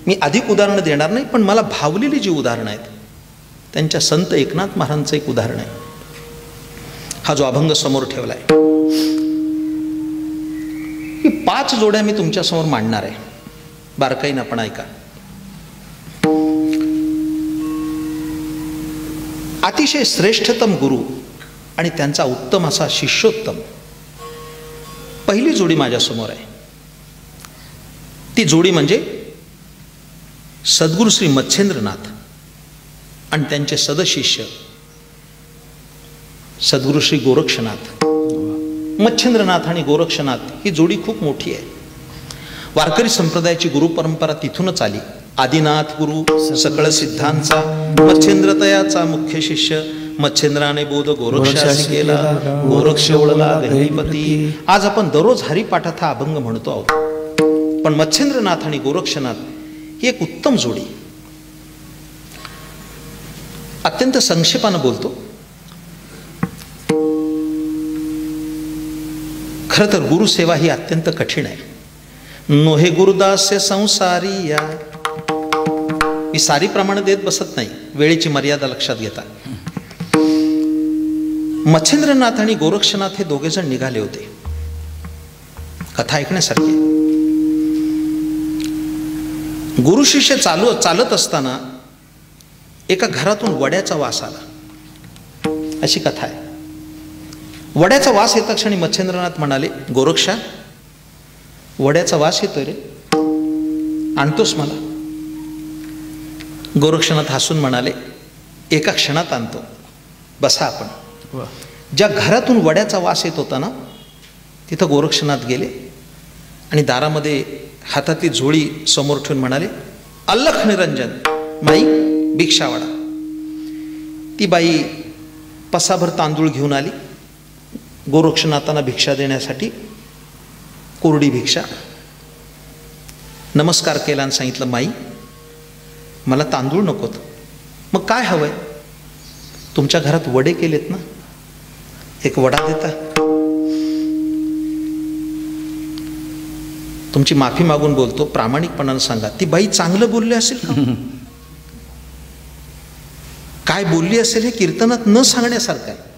मी अधिक उदाहरणं देणार नाही, पण मला भावलेली जी उदाहरणं आहेत त्यांच्या संत एकनाथ महाराजांचं एक उदाहरण आहे. हा जो अभंग समोर ठेवला आहे, ही 5 जोड्या मी तुमच्यासमोर मांडणार आहे. बारकाईनं आपण ऐका. अतिशय श्रेष्ठतम गुरु आणि त्यांचा उत्तम असा शिष्योत्तम पहिली जोडी माझ्यासमोर आहे. ती जोडी म्हणजे सद्गुरू श्री मच्छिंद्रनाथ आणि त्यांचे सदशिष्य सद्गुरू श्री गोरक्षनाथ. मच्छिंद्रनाथ आणि गोरक्षनाथ ही जोडी खूप मोठी आहे. वारकरी संप्रदायाची गुरु परंपरा तिथूनच आली. आदिनाथ गुरु सकळ सिद्धांचा मच्छिंद्रतयाचा मुख्य शिष्य. मच्छिंद्राने बोध गोरक्षासी केला, गोरक्ष वळला गहिपती. आज आपण दररोज हरिपाठात हा अभंग म्हणतो आहोत. पण मच्छिंद्रनाथ आणि गोरक्षनाथ ही एक उत्तम जोडी. अत्यंत संक्षेपानं बोलतो. खरं तर गुरुसेवा ही अत्यंत कठीण आहे. नोहे गुरुदास्य संसारी या. मी सारी प्रमाण देत बसत नाही, वेळेची मर्यादा लक्षात घेता. मच्छिंद्रनाथ आणि गोरक्षनाथ हे दोघे जण निघाले होते. कथा ऐकण्यासारखी. गुरु शिष्य चालत असताना एका घरातून वड्याचा वास आला, अशी कथा आहे. वड्याचा वास येता क्षणी मच्छिंद्रनाथ म्हणाले, गोरक्षा, वड्याचा वास येतोय रे, आणतोस मला? गोरक्षनाथ हसून म्हणाले, एका क्षणात आणतो, बसा आपण. ज्या घरातून वड्याचा वास येत होता ना, तिथं गोरक्षनाथ गेले आणि दारामध्ये हातातली झोळी समोर ठेवून म्हणाले, अल्लख निरंजन, बाई भिक्षा वाढा. ती बाई पसाभर तांदूळ घेऊन आली गोरक्षनाथांना भिक्षा देण्यासाठी, कोरडी भिक्षा. नमस्कार केला आणि सांगितलं, माई मला तांदूळ नकोत. मग काय हवंय? तुमच्या घरात वडे केलेत ना, एक वडा देता? तुमची माफी मागून बोलतो, प्रामाणिकपणानं सांगा, ती बाई चांगलं बोलली असेल का? काय बोलली असेल हे कीर्तनात न सांगण्यासारखं आहे.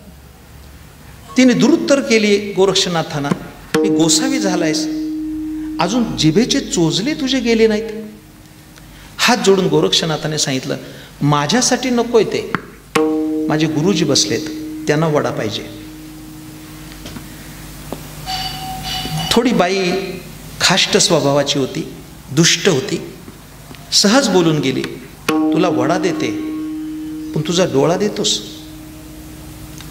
तिने दुरुत्तर केली गोरक्षनाथांना, मी गोसावी झालायस, अजून जिभेचे चोचले तुझे गेले नाहीत. हात जोडून गोरक्षनाथाने सांगितलं, माझ्यासाठी नकोय ते, माझे गुरुजी बसलेत, त्यांना वडा पाहिजे. थोडी बाई खाष्ट स्वभावाची होती, दुष्ट होती, सहज बोलून गेली, तुला वडा देते, पण तुझा डोळा देतोस?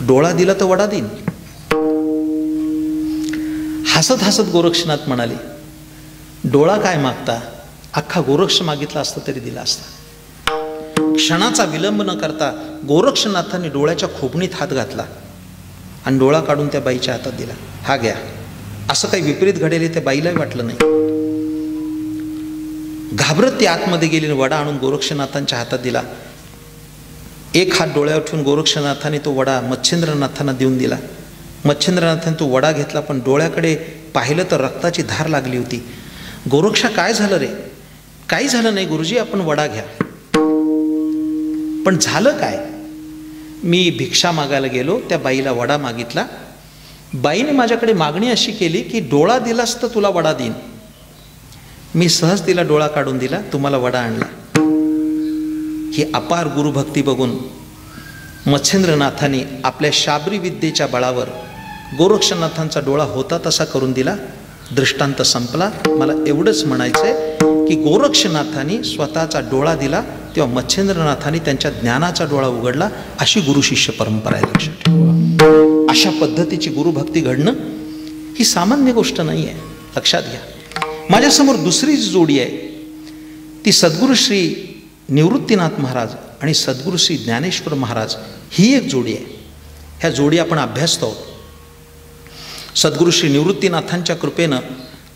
डोळा दिला तर वडा देईन. हसत हसत गोरक्षनाथ म्हणाले, डोळा काय मागता, अख्खा गोरक्ष मागितला असता तरी दिला असता. क्षणाचा विलंब न करता गोरक्षनाथांनी डोळ्याच्या खोबणीत हात घातला आणि डोळा काढून त्या बाईच्या हातात दिला. हा घ्या. असं काही विपरीत घडेल त्या बाईलाही वाटलं नाही. घाबरत ती आतमध्ये गेली, वडा आणून गोरक्षनाथांच्या हातात दिला. एक हात डोळ्यावर ठेवून गोरक्षनाथाने तो वडा मच्छिंद्रनाथांना देऊन दिला. मच्छिंद्रनाथाने तो वडा घेतला, पण डोळ्याकडे पाहिलं तर रक्ताची धार लागली होती. गोरक्षा, काय झालं रे? काही झालं नाही गुरुजी, आपण वडा घ्या. पण झालं काय? मी भिक्षा मागायला गेलो, त्या बाईला वडा मागितला. बाईने माझ्याकडे मागणी अशी केली की डोळा दिलास तर तुला वडा देईन. मी सहज तिला डोळा काढून दिला, तुम्हाला वडा आणला. ही अपार गुरुभक्ती बघून मच्छिंद्रनाथांनी आपल्या शाबरी विद्येच्या बळावर गोरक्षनाथांचा डोळा होता तसा करून दिला. दृष्टांत संपला. मला एवढंच म्हणायचंय की गोरक्षनाथांनी स्वतःचा डोळा दिला तेव्हा मच्छिंद्रनाथांनी त्यांच्या ज्ञानाचा डोळा उघडला. अशी गुरुशिष्य परंपरा आहे, लक्षात ठेवा. अशा पद्धतीची गुरुभक्ती घडणं ही सामान्य गोष्ट नाही आहे, लक्षात घ्या. माझ्यासमोर दुसरी जोडी आहे, ती सद्गुरू श्री निवृत्तीनाथ महाराज आणि सद्गुरू श्री ज्ञानेश्वर महाराज ही एक जोडी आहे. ह्या जोडी आपण अभ्यासतो आहोत. सद्गुरू श्री निवृत्तीनाथांच्या कृपेनं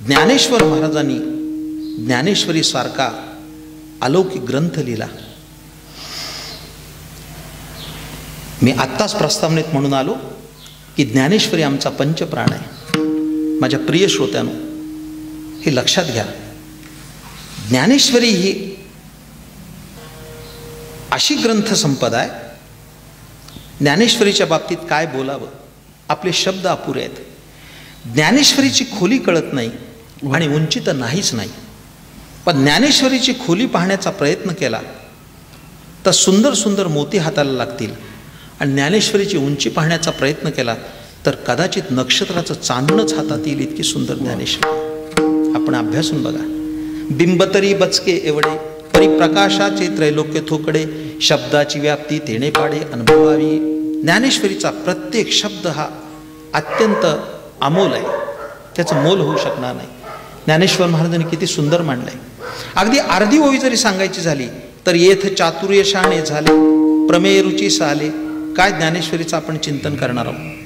ज्ञानेश्वर महाराजांनी ज्ञानेश्वरी सारखा अलौकिक ग्रंथ लिहिला. मी आत्ताच प्रस्तावनेत म्हणून आलो की ज्ञानेश्वरी आमचा पंचप्राण आहे. माझ्या प्रिय श्रोत्यानो, हे लक्षात घ्या. ज्ञानेश्वरी ही अशी ग्रंथसंपदा आहे, ज्ञानेश्वरीच्या बाबतीत काय बोलावं, आपले शब्द अपुरे आहेत. ज्ञानेश्वरीची खोली कळत नाही आणि उंची तर नाहीच नाही. पण ज्ञानेश्वरीची खोली पाहण्याचा प्रयत्न केला तर सुंदर सुंदर मोती हाताला लागतील, आणि ज्ञानेश्वरीची उंची पाहण्याचा प्रयत्न केला तर कदाचित नक्षत्राचं चांदणंच हातात येईल इतकी सुंदर ज्ञानेश्वरी. आपण अभ्यासून बघा. बिंबतरी बचके एवढे परिप्रकाशाचे त्रैलोक्य थोकडे, शब्दाची व्याप्ती तेणे पाडे अनुभवावी. ज्ञानेश्वरीचा प्रत्येक शब्द हा अत्यंत अमोल आहे, त्याचं मोल होऊ शकणार नाही. ज्ञानेश्वर महाराजांनी किती सुंदर मांडलंय. अगदी अर्धी ओवी जरी सांगायची झाली तर येथ चातुर्य शाणे झाले, प्रमेय रुची साले. काय ज्ञानेश्वरीचं आपण चिंतन करणार आहोत.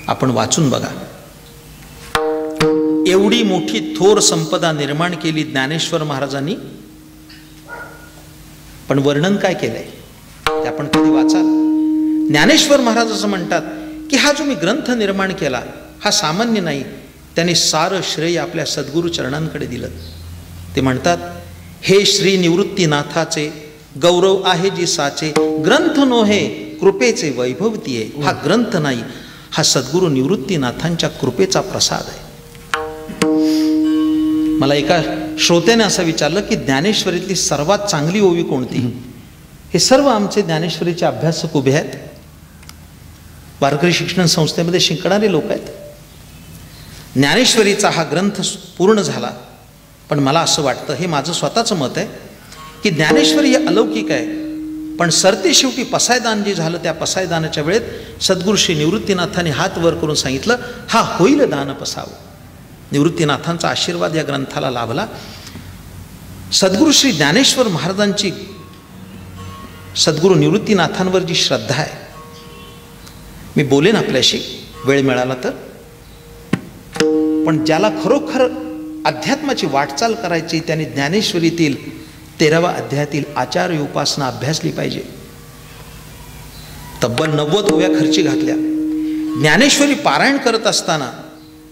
आपण वाचून बघा. एवढी मोठी थोर संपदा निर्माण केली ज्ञानेश्वर महाराजांनी, पण वर्णन काय केलंय ते आपण कधी वाचाल. ज्ञानेश्वर महाराज असं म्हणतात की हा जो मी ग्रंथ निर्माण केला हा सामान्य नाही, त्याने सारं श्रेय आपल्या सद्गुरु चरणांकडे दिलं. ते म्हणतात, हे श्री निवृत्तीनाथाचे गौरव आहे जी साचे, ग्रंथ नोहे कृपेचे वैभवतीये. हा ग्रंथ नाही, हा सद्गुरु निवृत्तीनाथांच्या कृपेचा प्रसाद आहे. मला एका श्रोत्याने असं विचारलं की ज्ञानेश्वरीतली सर्वात चांगली ओवी कोणती. हे सर्व आमचे ज्ञानेश्वरीचे अभ्यासक उभे आहेत, वारकरी शिक्षण संस्थेमध्ये शिकणारे लोक आहेत. ज्ञानेश्वरीचा हा ग्रंथ पूर्ण झाला, पण मला असं वाटतं, हे माझं स्वतःचं मत आहे की ज्ञानेश्वरी हे अलौकिक आहे, पण सरते शेवटी पसायदान जे झालं त्या पसायदानाच्या वेळेत सद्गुरू श्री निवृत्तीनाथांनी हात वर करून सांगितलं, हा होईल दान पसावं. निवृत्तीनाथांचा आशीर्वाद या ग्रंथाला लाभला. सद्गुरू श्री ज्ञानेश्वर महाराजांची सद्गुरू निवृत्तीनाथांवर जी श्रद्धा आहे, मी बोलेन आपल्याशी वेळ मिळाला तर, पण ज्याला खरोखर अध्यात्माची वाटचाल करायची त्याने ज्ञानेश्वरीतील 13व्या अध्यायातील आचार्य उपासना अभ्यासली पाहिजे. तब्बल 90 ओव्या खर्ची घातल्या. ज्ञानेश्वरी पारायण करत असताना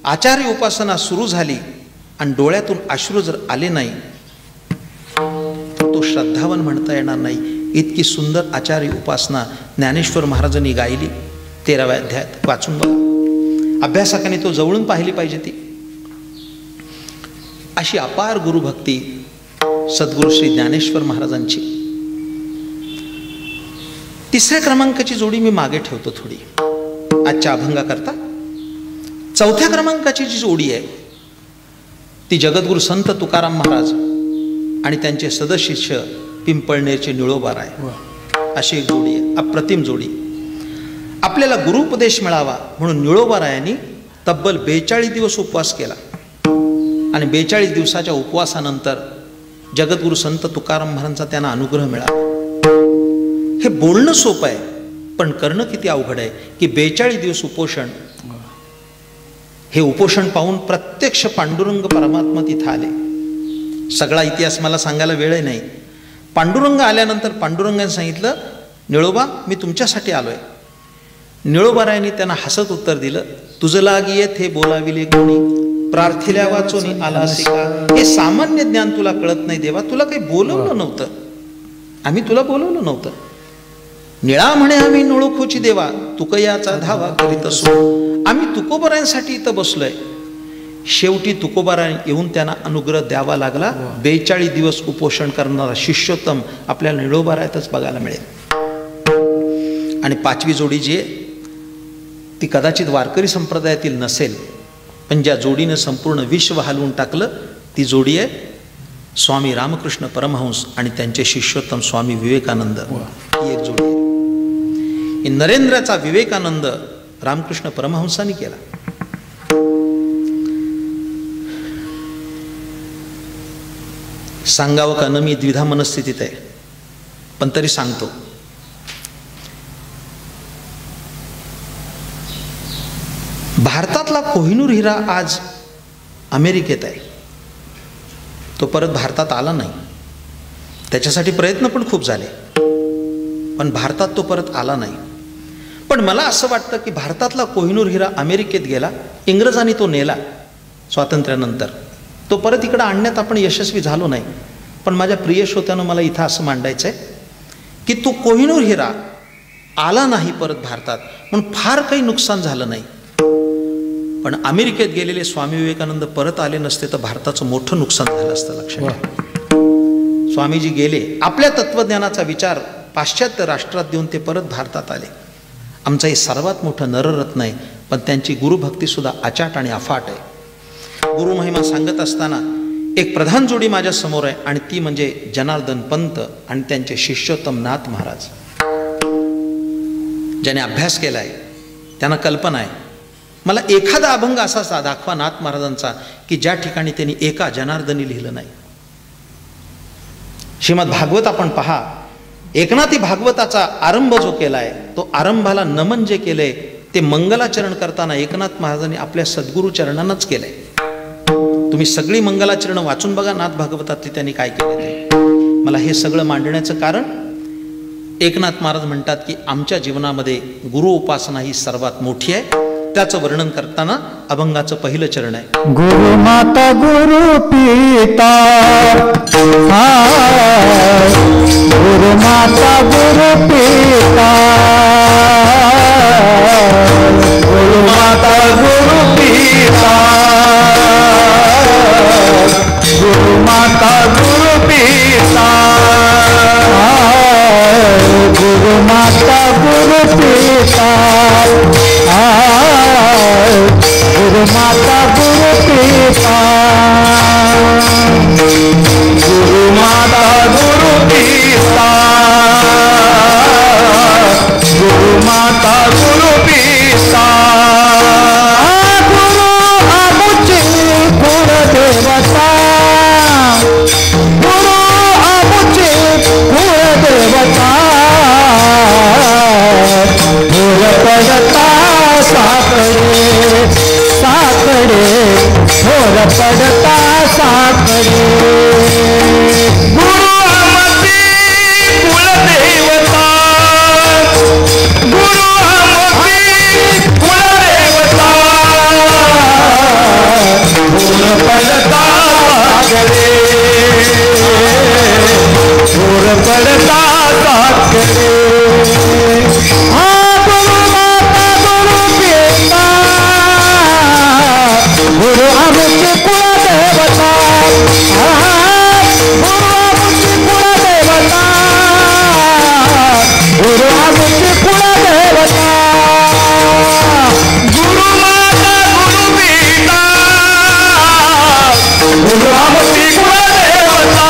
आचार्य उपासना सुरू झाली आणि डोळ्यातून अश्रू जर आले नाही तर तो श्रद्धावान म्हणता येणार नाही. इतकी सुंदर आचार्य उपासना ज्ञानेश्वर महाराजांनी गायली 13व्या अध्यायात. वाचून बघा, अभ्यासकाने तो जवळून पाहिली पाहिजे. ती अशी अपार गुरुभक्ती सद्गुरू श्री ज्ञानेश्वर महाराजांची. 3ऱ्या क्रमांकाची जोडी मी मागे ठेवतो थोडी आजच्या अभंगाकरता. 4थ्या क्रमांकाची जी जोडी आहे ती जगद्गुरु संत तुकाराम महाराज आणि त्यांचे सदशिष्य पिंपळनेरचे निळोबाराय, अशी एक जोडी आहे, अप्रतिम जोडी. आपल्याला गुरुपदेश मिळावा म्हणून निळोबारायांनी तब्बल 42 दिवस उपवास केला आणि 42 दिवसाच्या उपवासानंतर जगद्गुरु संत तुकाराम महाराजांचा त्यांना अनुग्रह मिळाला. हे बोलणं सोपं आहे, पण करणं किती अवघड आहे की 42 दिवस उपोषण. हे उपोषण पाहून प्रत्यक्ष पांडुरंग परमात्मा तिथं आले. सगळा इतिहास मला सांगायला वेळ नाही. पांडुरंग आल्यानंतर पांडुरंगाने सांगितलं, निळोबा मी तुमच्यासाठी आलोय. निळोबारायांनी त्यांना हसत उत्तर दिलं, तुझं लागी येथे बोलाविले कोणी, प्रार्थिल्या वाचून आला असे का. हे सामान्य ज्ञान तुला कळत नाही देवा, तुला काही बोलवलं नव्हतं, आम्ही तुला बोलवलं नव्हतं. निळा म्हणे आम्ही नोळखोची देवा, तुकयाचा धावा करीत असो. आम्ही तुकोबारायांसाठी इथं बसलोय. शेवटी तुकोबाराय येऊन त्यांना अनुग्रह द्यावा लागला. 42 दिवस उपोषण करणारा शिष्योत्तम आपल्याला निळोबारायातच बघायला मिळेल. आणि 5वी जोडी जी आहे ती कदाचित वारकरी संप्रदायातील नसेल, पण ज्या जोडीनं संपूर्ण विश्व हलवून टाकलं ती जोडी आहे स्वामी रामकृष्ण परमहंस आणि त्यांचे शिष्योत्तम स्वामी विवेकानंद. ही एक जोडी आहे. नरेंद्राचा विवेकानंद रामकृष्ण परमहंसांनी केला. सांगावं का न, मी द्विधा मनस्थितीत आहे, पण तरी सांगतो. भारतातला कोहिनूर हिरा आज अमेरिकेत आहे. तो परत भारतात आला नाही. त्याच्यासाठी प्रयत्न पण खूप झाले, पण भारतात तो परत आला नाही. पण मला असं वाटतं की भारतातला कोहिनूर हिरा अमेरिकेत गेला, इंग्रजांनी तो नेला स्वातंत्र्यानंतर. तो परत इकडं आणण्यात आपण यशस्वी झालो नाही. पण माझ्या प्रिय श्रोत्यानं मला इथं असं मांडायचं आहे की तो कोहिनूर हिरा आला नाही परत भारतात म्हणून फार काही नुकसान झालं नाही. पण अमेरिकेत गेलेले स्वामी विवेकानंद परत आले नसते तर भारताचं मोठं नुकसान झालं असतं. लक्षात घ्या, स्वामीजी गेले, आपल्या तत्वज्ञानाचा विचार पाश्चात्य राष्ट्रात देऊन ते परत भारतात आले. आमचं हे सर्वात मोठं नररत्न आहे, पण त्यांची गुरुभक्तीसुद्धा अचाट आणि अफाट आहे. गुरुमहिमा सांगत असताना एक प्रधान जोडी माझ्या समोर आहे आणि ती म्हणजे जनार्दन पंत आणि त्यांचे शिष्योत्तम नाथ महाराज. ज्याने अभ्यास केला आहे त्यांना कल्पना आहे. मला एखादा अभंग असा दाखवा नाथ महाराजांचा की ज्या ठिकाणी त्यांनी एका जनार्दनी लिहिलं नाही. श्रीमद भागवत आपण पहा, एकनाथी भागवताचा आरंभ जो केला आहे तो आरंभाला नमन जे केलंय ते मंगलाचरण करताना एकनाथ महाराजांनी आपल्या सद्गुरू चरणांनाच केलंय. तुम्ही सगळी मंगलाचरण वाचून बघा नाथ भागवतातली त्यांनी काय केलं ते. मला हे सगळं मांडण्याचं कारण एकनाथ महाराज म्हणतात की आमच्या जीवनामध्ये गुरु उपासना ही सर्वात मोठी आहे. त्याचं वर्णन करताना अभंगाचं पहिलं चरण आहे. गुरु माता गुरु पिता, गुरु माता गुरु पिता, गुरु माता गुरु पिता, गुरु माता गुरु पिता, गुरु माता गुरु पिता, गुरु माता गुरु पिता, गुरु माता गुरु पिता, गुरु माता गुरु पिता, गुरु आमुचे कुळ देवता, गुरु आमुचे कुळ देवता, गुर पडता साकडे साकडे, घोर पडता साकडे, गुरु आमची कुलदेवता, गुरु आमची कुलदेवता, घोर पडता साकडे, घोर पडता साकडे. गुरु आमची कुलदेवता, गुरु आमची कुलदेवता, गुरु आमची कुलदेवता, गुरु माता गुरु पिता, गुरु आमची कुलदेवता,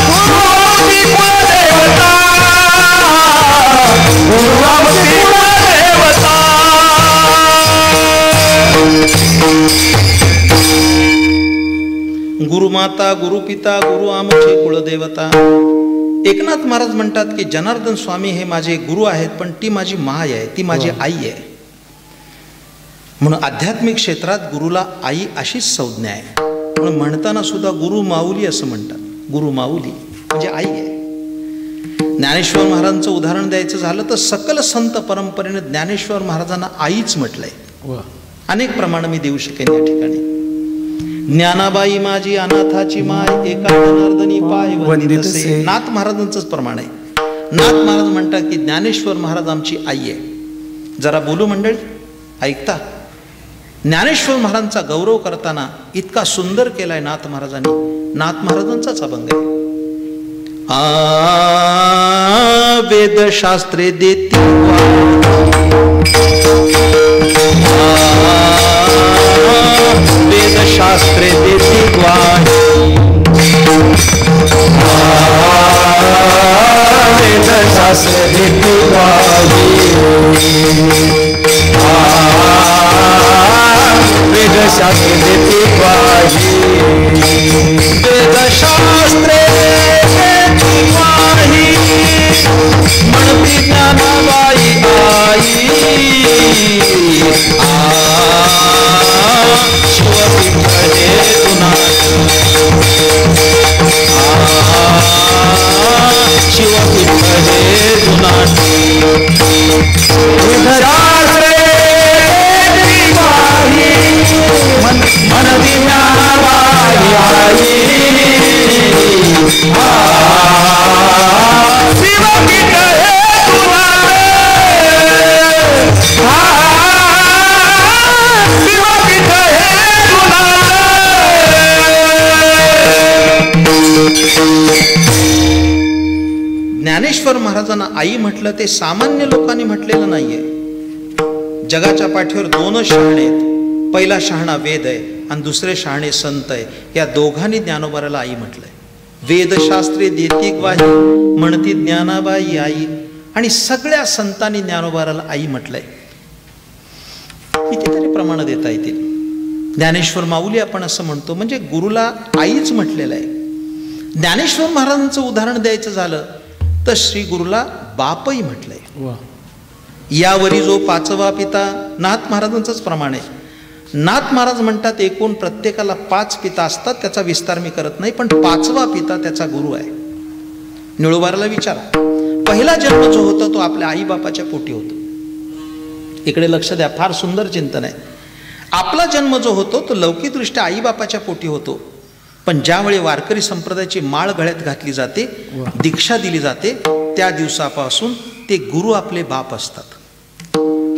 गुरु आमची कुलदेवता, गुरु आमची कुलदेवता. गुरुमाता गुरुपिता गुरु आमचे कुळदेवता. एकनाथ महाराज म्हणतात की जनार्दन स्वामी हे माझे गुरु आहेत, पण ती माझी माय आहे, ती माझी आई आहे. म्हणून आध्यात्मिक क्षेत्रात गुरुला आई अशीच संज्ञा आहे. म्हणून म्हणताना सुद्धा गुरु माऊली असं म्हणतात. गुरु माऊली म्हणजे आई आहे. ज्ञानेश्वर महाराजांचं उदाहरण द्यायचं झालं तर सकल संत परंपरेने ज्ञानेश्वर महाराजांना आईच म्हटलंय. अनेक प्रमाण मी देऊ शकेन या ठिकाणी. ज्ञानाबाई माझी अनाथाची माय, एका जनार्दनी पाय वंदितसे. नाथ महाराजांचंच प्रमाण आहे. नाथ महाराज म्हणतात की ज्ञानेश्वर महाराज आमची आई आहे. जरा बोलू मंडळी, ऐकता. ज्ञानेश्वर महाराजांचा गौरव करताना इतका सुंदर केलाय नाथ महाराजांनी. नाथ महाराजांचाच अभंग आहे. वेदशास्त्रे देती वेदशास्त्रे देती ग्वाही, वेदशास्त्रे देती ग्वाही, वेदशास्त्रे देती ग्वाही, वेदशास्त्रे देती ग्वाही, म्हणती ज्ञानाबाई आई. ज्ञानेश्वर महाराजांना आई म्हटलं ते सामान्य लोकांनी म्हटलेलं नाहीये. जगाच्या पाठीवर दोनच शहाणे आहेत. पहिला शहाणा वेद आहे आणि दुसरे शहाणे संत आहे. या दोघांनी ज्ञानोबाराला आई म्हटलंय. वेदशास्त्रे देती ग्वाही म्हणती ज्ञानाबाई आई, आणि सगळ्या संतांनी ज्ञानोबाराला आई म्हटलंय. कितीतरी प्रमाण देता येतील. ज्ञानेश्वर माऊली आपण असं म्हणतो, म्हणजे गुरुला आईच म्हटलेलं आहे. ज्ञानेश्वर महाराजांचं उदाहरण द्यायचं झालं तर श्री गुरुला बापही म्हटलंय. यावरी जो पाचवा पिता नाथ महाराजांचंच प्रमाण आहे. नाथ महाराज म्हणतात एकूण प्रत्येकाला 5 पिता असतात, त्याचा विस्तार मी करत नाही, पण 5वा पिता त्याचा गुरु आहे. निळोबाराला विचारा, पहिला जन्म जो होता तो आपल्या आई बापाच्या पोटी होतो. इकडे लक्ष द्या, फार सुंदर चिंतन आहे. आपला जन्म जो होतो तो लौकिकदृष्ट्या आई बापाच्या पोटी होतो, पण ज्यावेळी वारकरी संप्रदायाची माळ गळ्यात घातली जाते, दीक्षा दिली जाते, त्या दिवसापासून ते गुरु आपले बाप असतात.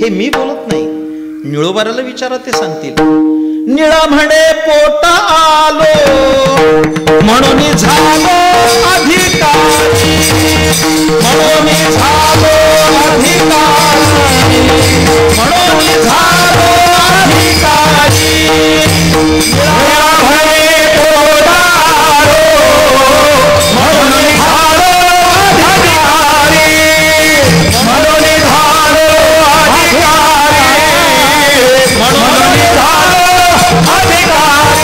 हे मी बोलत नाही, निळोबाराला विचारा, ते सांगतील. निळा म्हणे पोटा आलो म्हणून झालो अधिकारी, म्हणून झालो अधिकारी, म्हणून झालो अधिकारी. निळा म्हणे पोटा आलो म्हणून झालो अधिकारी, म्हणून झालो अधिकारी, म्हणून झालो अधिकारी.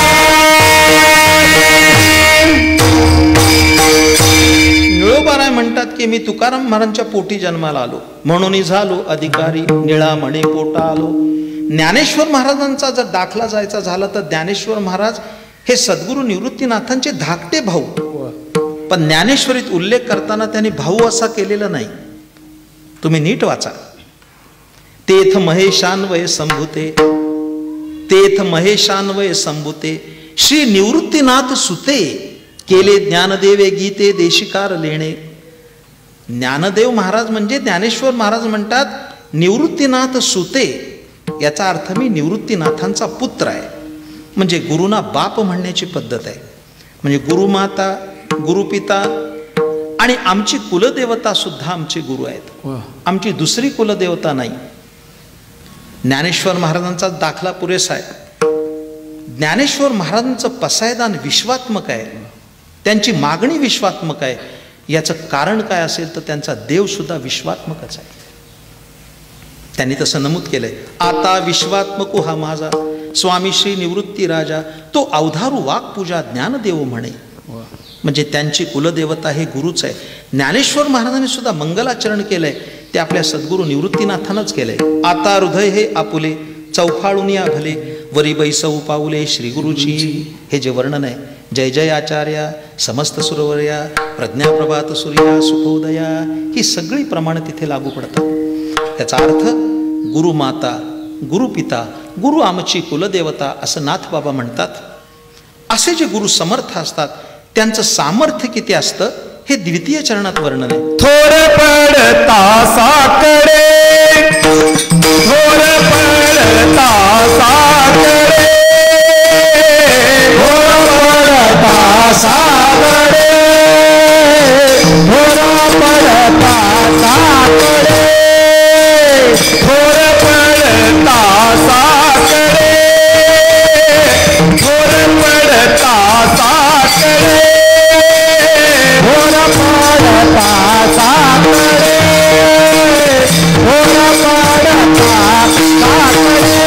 निळोबाराय म्हणतात की मी तुकाराम महाराजांच्या पोटी जन्माला आलो म्हणून झालो अधिकारी, निळा म्हणे पोटा आलो. ज्ञानेश्वर महाराजांचा जर दाखला जायचा झाला तर ज्ञानेश्वर महाराज हे सद्गुरू निवृत्तीनाथांचे धाकटे भाऊ, पण ज्ञानेश्वरीत उल्लेख करताना त्यांनी भाऊ असा केलेला नाही. तुम्ही नीट वाचा. तेथ महेशान्वय संभूते, तेथ महेशान्वय संभूते, श्री निवृत्तीनाथ सुते, केले ज्ञानदेवे गीते देशिकार लेणे. ज्ञानदेव महाराज म्हणजे ज्ञानेश्वर महाराज म्हणतात निवृत्तीनाथ सुते, याचा अर्थ मी निवृत्तीनाथांचा पुत्र आहे. म्हणजे गुरुना बाप म्हणण्याची पद्धत आहे. म्हणजे गुरुमाता, गुरुपिता आणि आमची कुलदेवता सुद्धा आमचे गुरु आहेत. आमची दुसरी कुलदेवता नाही. ज्ञानेश्वर महाराजांचा दाखला पुरेसा आहे. ज्ञानेश्वर महाराजांचं पसायदान विश्वात्मक आहे, त्यांची मागणी विश्वात्मक आहे. याचं कारण काय असेल तर त्यांचा देव सुद्धा विश्वात्मकच आहे. त्यांनी तसं नमूद केलंय. आता विश्वात्मको हा माझा स्वामी श्री निवृत्ती राजा, तो अवधारू वाक्पूजा ज्ञानदेव म्हणे. म्हणजे त्यांची कुलदेवता हे गुरुच आहे. ज्ञानेश्वर महाराजांनी सुद्धा मंगलाचरण केलंय, ते आपल्या सद्गुरू निवृत्तीनाथानच केलंय. आता हृदय हे आपुले चौफाळून या भले, वरी बैसऊ पाऊले श्री गुरुची. हे जे वर्णन आहे, जय जय आचार्या समस्त सुरवर्या प्रज्ञा प्रभात सूर्या सुखोदया, ही सगळी प्रमाण तिथे लागू पडतात. त्याचा अर्थ गुरुमाता, गुरुपिता, गुरु आमची कुलदेवता असं नाथबाबा म्हणतात. असे जे गुरु समर्थ असतात त्यांचं सामर्थ्य किती असतं हे द्वितीय चरणात वर्णन आहे. थोर पडता साकडे, थोर पडता साकडे, थोर पडता साकडे, थोर पडता साकडे, थोर पडता साकडे, थोर पडता साकडे, थोर पडता साकडे, थोर पडता साकडे.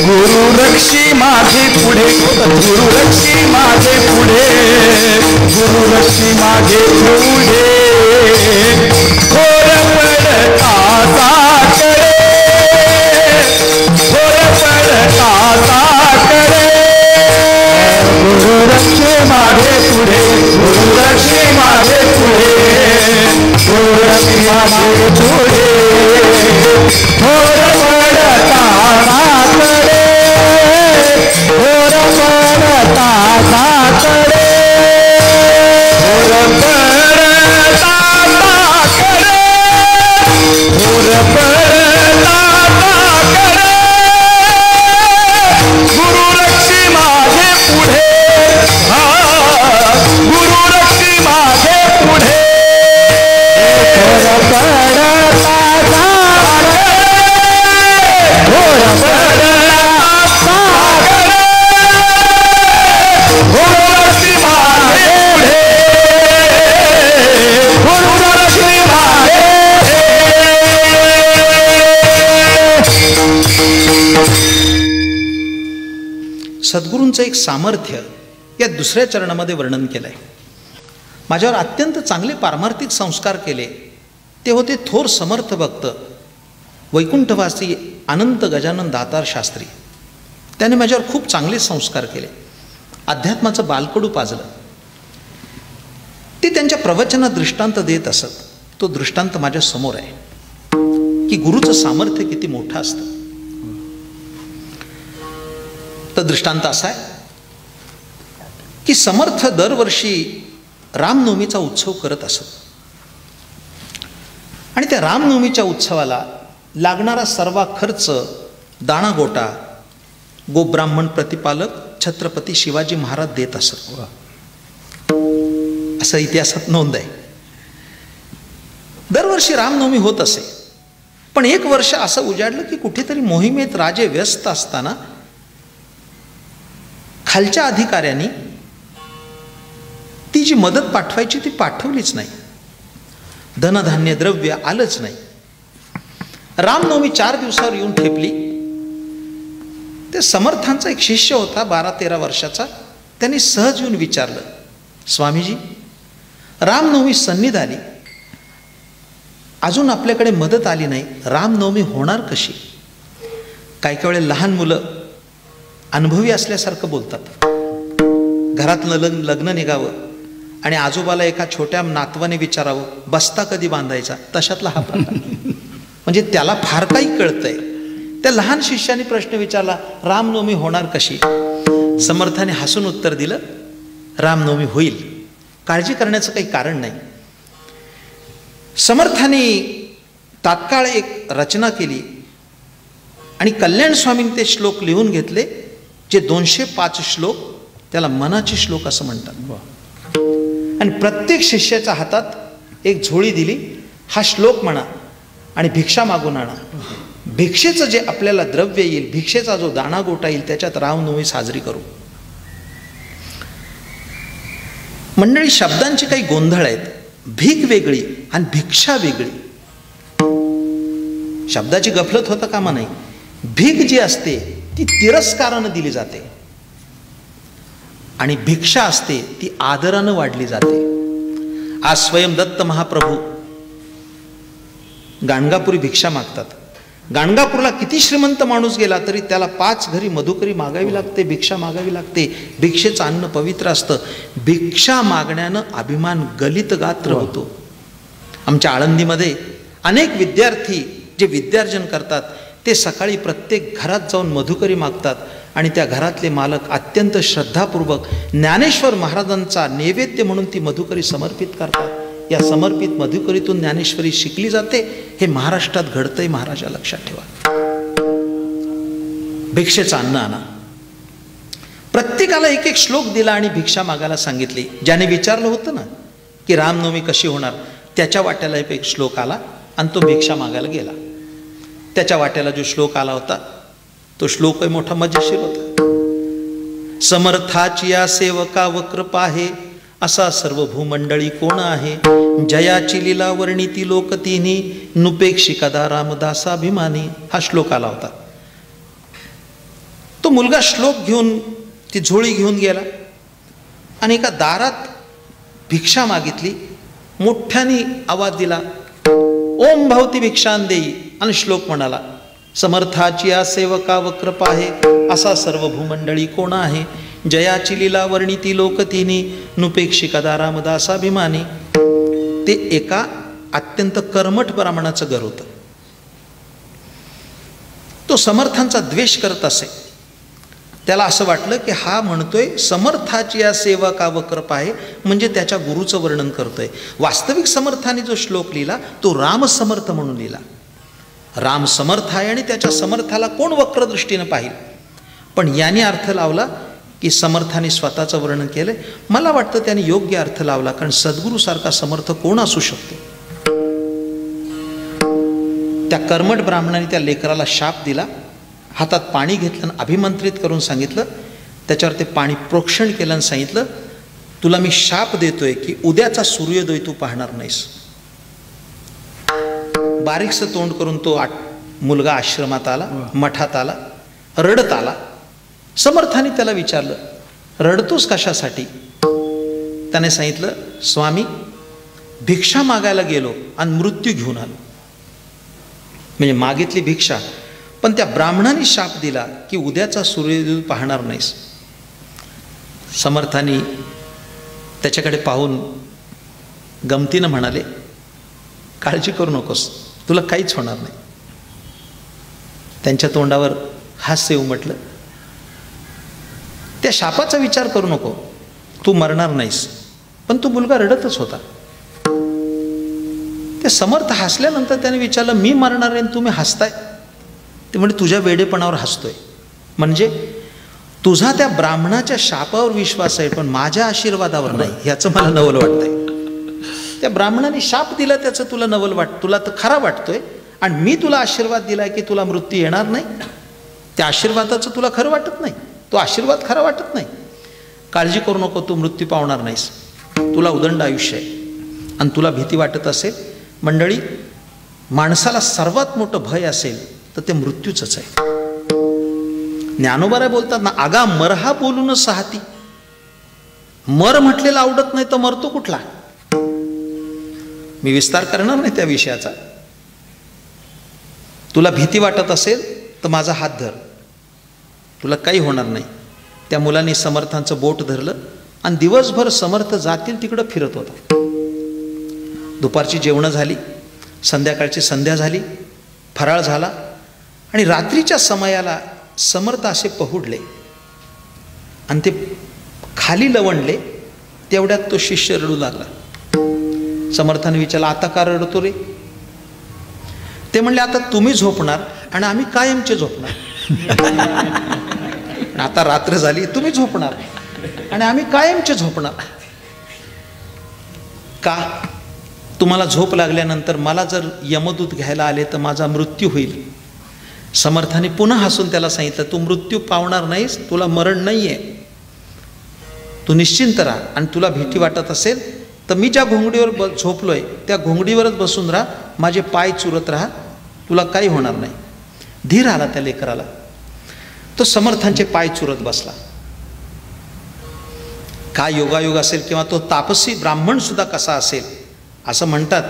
गुरु रक्षी माझे पुढे, गुरु रक्षी माझे पुढे, गुरु रक्षी माझे पुढे. थोर पडता साकडे, थोर पडता साकडे, गुरु रक्षी माझे पुढे, गुरु रक्षी माझे पुढे, गुरु रक्षी माझे पुढे. थोर पडता साकडे, थोर पडता साकडे, थोर पडता सद्गुरूंचं एक सामर्थ्य या दुसऱ्या चरणामध्ये वर्णन केलं आहे. माझ्यावर अत्यंत चांगले पारमार्थिक संस्कार केले ते होते थोर समर्थ भक्त वैकुंठवासी अनंत गजानन दातार शास्त्री. त्याने माझ्यावर खूप चांगले संस्कार केले. अध्यात्माचं बालकडू पाजलं. ते त्यांच्या प्रवचनात दृष्टांत देत असत. तो दृष्टांत माझ्या समोर आहे की गुरुचं सामर्थ्य किती मोठं असतं. तर दृष्टांत असा आहे की समर्थ दरवर्षी रामनवमीचा उत्सव करत असत. आणि त्या रामनवमीच्या उत्सवाला लागणारा सर्व खर्च दाणागोटा गोब्राह्मण प्रतिपालक छत्रपती शिवाजी महाराज देत असत. असं इतिहासात नोंद आहे. दरवर्षी रामनवमी होत असे. पण एक वर्ष असं उजाडलं की कुठेतरी मोहिमेत राजे व्यस्त असताना खालच्या अधिकाऱ्यांनी ती जी मदत पाठवायची ती पाठवलीच नाही. धनधान्य द्रव्य आलंच नाही. रामनवमी 4 दिवसावर येऊन ठेपली. ते समर्थांचा एक शिष्य होता 12-13 वर्षाचा. त्यांनी सहज येऊन विचारलं, स्वामीजी रामनवमी सन्निध आली, अजून आपल्याकडे मदत आली नाही, रामनवमी होणार कशी? काही काही वेळेला लहान मुलं अनुभवी असल्यासारखं बोलतात. घरातलं लग्न निघावं आणि आजोबाला एका छोट्या नातवाने विचारावं बस्ता कधी बांधायचा, तशातला हा प्रकार. म्हणजे त्याला फार काही कळतंय. त्या लहान शिष्याने प्रश्न विचारला, रामनवमी होणार कशी? समर्थाने हसून उत्तर दिलं, रामनवमी होईल, काळजी करण्याचं काही कारण नाही. समर्थाने तात्काळ एक रचना केली आणि कल्याण स्वामींनी ते श्लोक लिहून घेतले, जे 205 श्लोक, त्याला मनाचे श्लोक असं म्हणतात. आणि प्रत्येक शिष्याच्या हातात एक झोळी दिली, हा श्लोक म्हणा आणि भिक्षा मागून आणा. भिक्षेचं जे आपल्याला द्रव्य येईल, भिक्षेचा जो दाणा गोटा येईल, त्याच्यात रामनवमी साजरी करू. मंडळी, शब्दांची काही गोंधळ आहेत. भीक वेगळी आणि भिक्षा वेगळी. शब्दाची गफलत होता कामा नाही. भीक जी असते ती तिरस्कारानं दिली जाते आणि भिक्षा असते ती आदरानं वाढली जाते. आज स्वयं दत्त महाप्रभू गाणगापुरी भिक्षा मागतात. गाणगापूरला किती श्रीमंत माणूस गेला तरी त्याला 5 घरी मधुकरी मागावी लागते, भिक्षा मागावी लागते. भिक्षेचं अन्न पवित्र असतं. भिक्षा मागण्यानं अभिमान गलित गात्र होतो. आमच्या आळंदीमध्ये अनेक विद्यार्थी जे विद्यार्जन करतात ते सकाळी प्रत्येक घरात जाऊन मधुकरी मागतात आणि त्या घरातले मालक अत्यंत श्रद्धापूर्वक ज्ञानेश्वर महाराजांचा नैवेद्य म्हणून ती मधुकरी समर्पित करतात. या समर्पित मधुकरीतून ज्ञानेश्वरी शिकली जाते. हे महाराष्ट्रात घडतंय, महाराजा लक्षात ठेवा. भिक्षेचं अन्न आणा. प्रत्येकाला एक एक श्लोक दिला आणि भिक्षा मागायला सांगितली. ज्याने विचारलं होतं ना की रामनवमी कशी होणार, त्याच्या वाट्याला एक श्लोक आला आणि तो भिक्षा मागायला गेला. त्याच्या वाट्याला जो श्लोक आला होता तो श्लोकही मोठा मजेशीर होता. समर्थाची या सेवका वक्र आहे, असा सर्व भूमंडळी कोण आहे? जयाची लीला वर्णिती लोक तिन्ही, नुपेक्षी कदा रामदासाभिमानी. हा श्लोक आला होता. तो मुलगा श्लोक घेऊन ती झोळी घेऊन गेला आणि एका दारात भिक्षा मागितली. मोठ्याने आवाज दिला, ओम भवती भिक्षां देई, आणि श्लोक म्हणाला, समर्थाची या सेवका वक्र आहे, असा सर्व भूमंडळी कोण आहे? जयाची लीला वर्णिती लोक तिन्ही, नुपेक्षी कदा रामदासाभिमानी. ते एका अत्यंत कर्मठ ब्राह्मणाचं घर होतं. तो समर्थांचा द्वेष करत असे. त्याला असं वाटलं की हा म्हणतोय समर्थाची या सेवका वक्र आहे, म्हणजे त्याच्या गुरुचं वर्णन करतोय. वास्तविक समर्थाने जो श्लोक लिहिला तो राम समर्थ म्हणून लिहिला. राम समर्थ आहे आणि त्याच्या समर्थाला कोण वक्र दृष्टीनं पाहिल. पण याने अर्थ लावला की समर्थाने स्वतःचं वर्णन केलंय. मला वाटतं त्याने योग्य अर्थ लावला, कारण सद्गुरूसारखा समर्थ कोण असू शकतो. त्या कर्मठ ब्राह्मणाने त्या लेकराला शाप दिला. हातात पाणी घेतलं आणि अभिमंत्रित करून सांगितलं, त्याच्यावर ते पाणी प्रोक्षण केलं आणि सांगितलं, तुला मी शाप देतोय की उद्याचा सूर्योदय तू पाहणार नाहीस. बारीकसं तोंड करून तो मुलगा आश्रमात आला, मठात आला, रडत आला समर्थाने त्याला विचारलं, रडतोस कशासाठी? त्याने सांगितलं, स्वामी, भिक्षा मागायला गेलो आणि मृत्यू घेऊन आलो. म्हणजे मागितली भिक्षा, पण त्या ब्राह्मणाने शाप दिला की उद्याचा सूर्योदय पाहणार नाहीस. समर्थाने त्याच्याकडे पाहून गमतीनं म्हणाले, काळजी करू नकोस, तुला काहीच होणार नाही. त्यांच्या तोंडावर हास्य उमटलं. त्या शापाचा विचार करू नको, तू मरणार नाहीस. पण तो मुलगा रडतच होता. ते समर्थ हसल्यानंतर त्याने विचारलं, मी मरणार आहे तुम्ही हसताय? ते म्हणजे तुझ्या वेडेपणावर हसतोय. म्हणजे तुझा त्या ब्राह्मणाच्या शापावर विश्वास आहे, पण माझ्या आशीर्वादावर नाही, ह्याचं मला नवल वाटतंय. त्या ब्राह्मणाने शाप दिला त्याचं तुला नवल तुला तर खरा वाटतोय, आणि मी तुला आशीर्वाद दिलाय की तुला मृत्यू येणार नाही, त्या आशीर्वादाचं तुला खरं वाटत नाही, तो आशीर्वाद खरा वाटत नाही. काळजी करू नको, तू मृत्यू पावणार नाहीस, तुला उदंड आयुष्य आहे. आणि तुला भीती वाटत असेल, मंडळी, माणसाला सर्वात मोठं भय असेल तर ते मृत्यूचंच आहे. ज्ञानोबा बोलतात ना, आगा मरहा बोलून साहती. मर म्हटलेला आवडत नाही तर मरतो कुठला? मी विस्तार करणार नाही त्या विषयाचा. तुला भीती वाटत असेल तर माझा हात धर, तुला काही होणार नाही. त्या मुलाने समर्थांचं बोट धरलं आणि दिवसभर समर्थ जातील तिकडं फिरत होता. दुपारची जेवणं झाली, संध्याकाळची संध्या झाली, फराळ झाला, आणि रात्रीच्या समयाला समर्थ असे पहुडले आणि ते खाली लवणले. तेवढ्यात तो शिष्य रडू लागला. समर्थाने विचारलं, आता का रडतो रे? ते म्हणले, आता तुम्ही झोपणार आणि आम्ही कायमचे झोपणार. आता रात्र झाली, तुम्ही झोपणार आणि आम्ही कायमचे झोपणार. का? तुम्हाला झोप लागल्यानंतर मला जर यमदूत घ्यायला आले तर माझा मृत्यू होईल. समर्थाने पुन्हा हसून त्याला सांगितलं, तू मृत्यू पावणार नाहीस, तुला मरण नाही आहे, तू निश्चिंत राहा. आणि तुला भीती वाटत असेल तर मी ज्या घोंगडीवर झोपलोय त्या घोंगडीवरच बसून राहा, माझे पाय चुरत राहा, तुला काही होणार नाही. धीर आला त्या लेकराला. तो समर्थांचे पाय चुरत बसला. काय योगायोग असेल, किंवा तो तापसी ब्राह्मण सुद्धा कसा असेल. असं म्हणतात